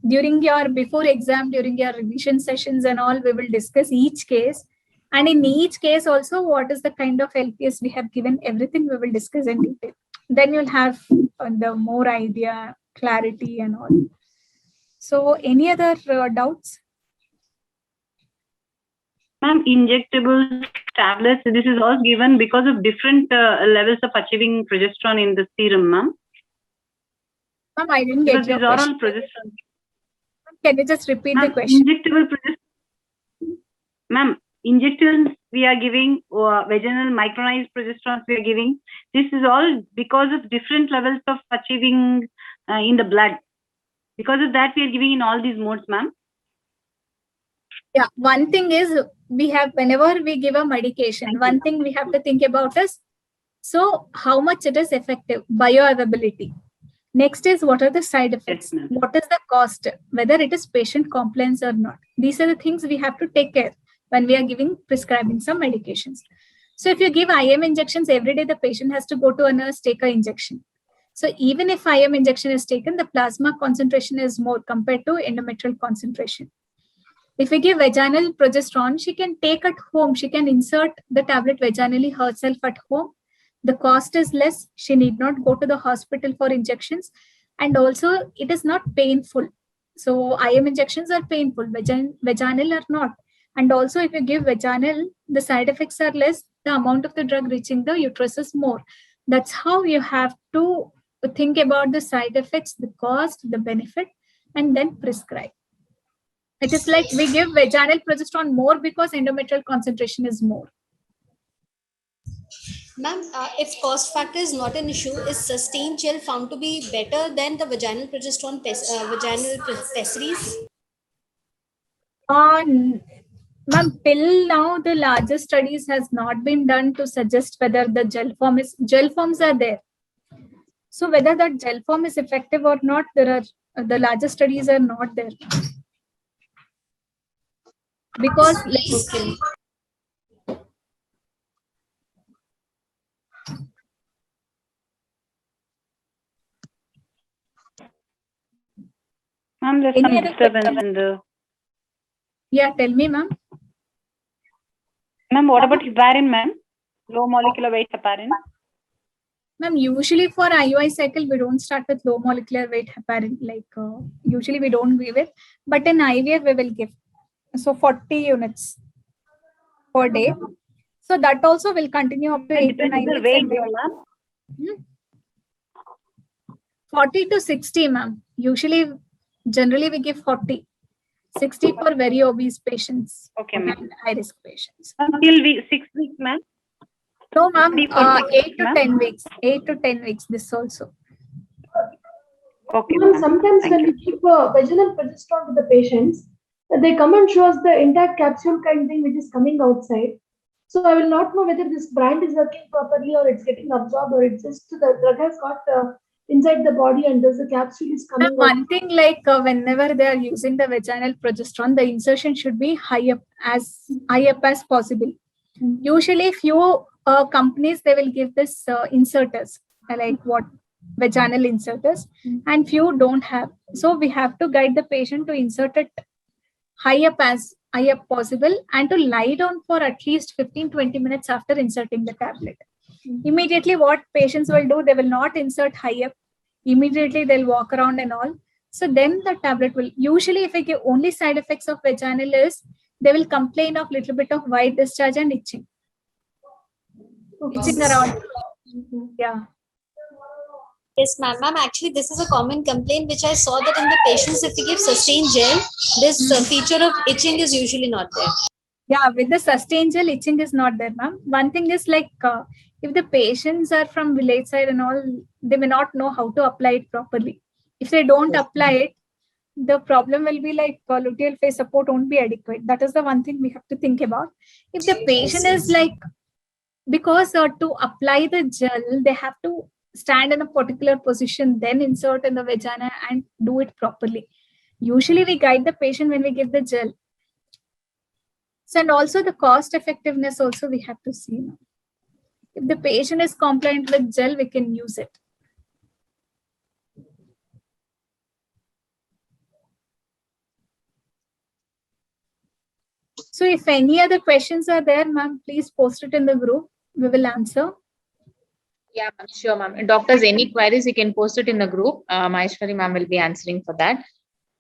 during your before exam, during your revision sessions and all, we will discuss each case. And in each case also, what is the kind of LPS we have given, everything we will discuss in detail. Then you'll have the more idea, clarity and all. So any other doubts? Ma'am, injectable tablets, this is all given because of different levels of achieving progesterone in the serum, ma'am. Ma'am, I didn't get your question. These are all progesterone. Can you just repeat the question? Injectable progesterone. Ma'am, injectables we are giving, vaginal micronized progesterones we are giving. This is all because of different levels of achieving in the blood. Because of that, we are giving in all these modes, ma'am. Yeah, one thing is we have, whenever we give a medication, one thing we have to think about is, so how much it is effective, bioavailability. Next is what are the side effects? Yes, what is the cost? Whether it is patient compliance or not. These are the things we have to take care when we are prescribing some medications. So if you give IM injections every day, the patient has to go to a nurse, take an injection. So even if IM injection is taken, the plasma concentration is more compared to endometrial concentration. If we give vaginal progesterone, she can take at home. She can insert the tablet vaginally herself at home. The cost is less. She need not go to the hospital for injections. And also it is not painful. So IM injections are painful, vaginal are not. And also if you give vaginal, the side effects are less. The amount of the drug reaching the uterus is more. That's how you have to think about the side effects, the cost, the benefit, and then prescribe. It is like we give vaginal progesterone more because endometrial concentration is more. Ma'am, if cost factor is not an issue, is sustained gel found to be better than the vaginal progesterone vaginal pessaries? Ma'am, till now the larger studies has not been done to suggest whether the gel forms are there. So whether that gel form is effective or not, the larger studies are not there. Because ma'am, there's some disturbance in the. Yeah, tell me, ma'am. Ma'am, what about heparin, ma'am? Low molecular weight heparin. Ma'am, usually for IUI cycle, we don't start with low molecular weight heparin. Like usually we don't give it, but in IVF we will give. So 40 units per day. So that also will continue up to 8 to 9 weeks. Weight, ma'am? 40 to 60, ma'am. Usually, generally we give 40. 60 for very obese patients Okay, ma'am. and high risk patients. Until 6 weeks, ma'am. No, ma'am, 60 for 6 8 weeks, to ma'am. 10 weeks. 8 to 10 weeks, this also. Okay, Ma'am, ma'am. sometimes Thank when you. we give vaginal progesterone to the patients, they come and show us the intact capsule kind thing which is coming outside. So I will not know whether this brand is working properly or it's getting absorbed or it's just the drug has got inside the body and thus the capsule is coming out. One thing, like whenever they are using the vaginal progesterone, the insertion should be high up as possible. Usually few companies, they will give this inserters, like what vaginal inserters, and few don't have. So we have to guide the patient to insert it high up possible and to lie down for at least 15-20 minutes after inserting the tablet. Immediately what patients will do, they will not insert high up. Immediately they'll walk around and all. So then the tablet will, usually if I give only side effects of vaginal is, they will complain of little bit of white discharge and itching. Itching around. Yeah. Yes, ma'am. Ma'am, actually, this is a common complaint which I saw that in the patients, if we give sustained gel, this feature of itching is usually not there. Yeah, with the sustained gel, itching is not there, ma'am. One thing is like, if the patients are from village side and all, they may not know how to apply it properly. If they don't apply it, the problem will be like luteal phase support won't be adequate. That is the one thing we have to think about. If the patient is like, because to apply the gel, they have to stand in a particular position, then insert in the vagina and do it properly. Usually we guide the patient when we give the gel. So, and also the cost effectiveness also we have to see. If the patient is compliant with gel, we can use it. So if any other questions are there, ma'am, please post it in the group. We will answer. Yeah, ma'am. Sure, ma'am. Doctors, any queries, you can post it in the group. Maheshwari ma'am will be answering for that.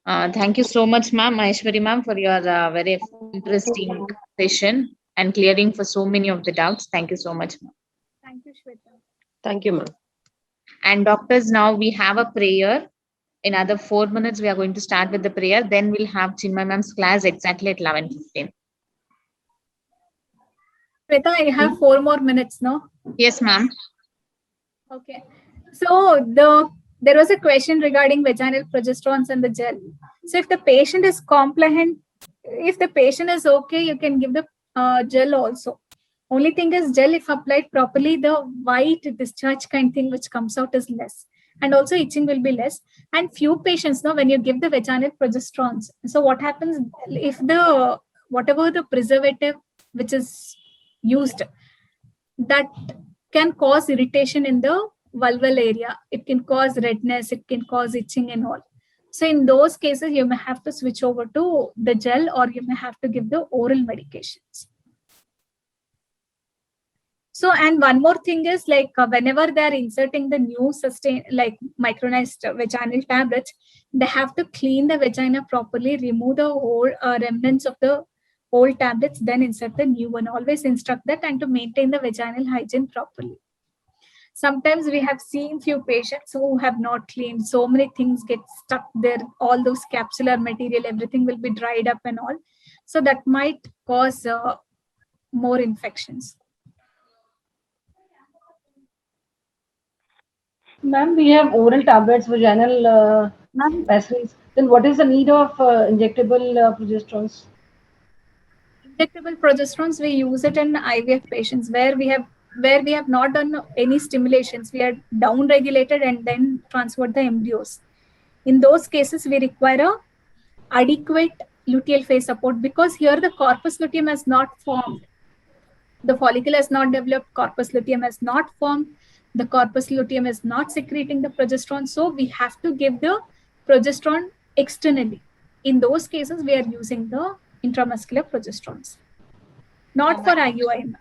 Thank you so much, ma'am, Maheshwari ma'am, for your very interesting session and clearing for so many of the doubts. Thank you so much, ma'am. Thank you, Shweta. Thank you, ma'am. And doctors, now we have a prayer. In another 4 minutes, we are going to start with the prayer. Then we'll have Chinmay ma'am's class exactly at 11:15. Shweta, I have 4 more minutes, no? Yes, ma'am. Okay. So there was a question regarding vaginal progesterones and the gel. So if the patient is compliant, if the patient is okay, you can give the gel also. Only thing is gel, if applied properly, the white discharge kind thing which comes out is less. And also itching will be less. And few patients, now when you give the vaginal progesterones, so what happens if whatever the preservative which is used, that can cause irritation in the vulval area. It can cause redness, it can cause itching and all. So in those cases, you may have to switch over to the gel or you may have to give the oral medications. So, and one more thing is like whenever they're inserting the new micronized vaginal tablets, they have to clean the vagina properly, remove the whole remnants of the old tablets, then insert the new one. Always instruct that and to maintain the vaginal hygiene properly. Sometimes we have seen few patients who have not cleaned, so many things get stuck there, all those capsular material, everything will be dried up and all. So that might cause more infections. Ma'am, we have oral tablets, vaginal pastilles. Then what is the need of injectable progesterones? Injectable progesterones, we use it in IVF patients where we have not done any stimulations. We are down regulated and then transferred the embryos. In those cases, we require a adequate luteal phase support because here the corpus luteum has not formed. The follicle has not developed, corpus luteum has not formed. The corpus luteum is not secreting the progesterone. So we have to give the progesterone externally. In those cases, we are using the intramuscular progesterones, not for IUI.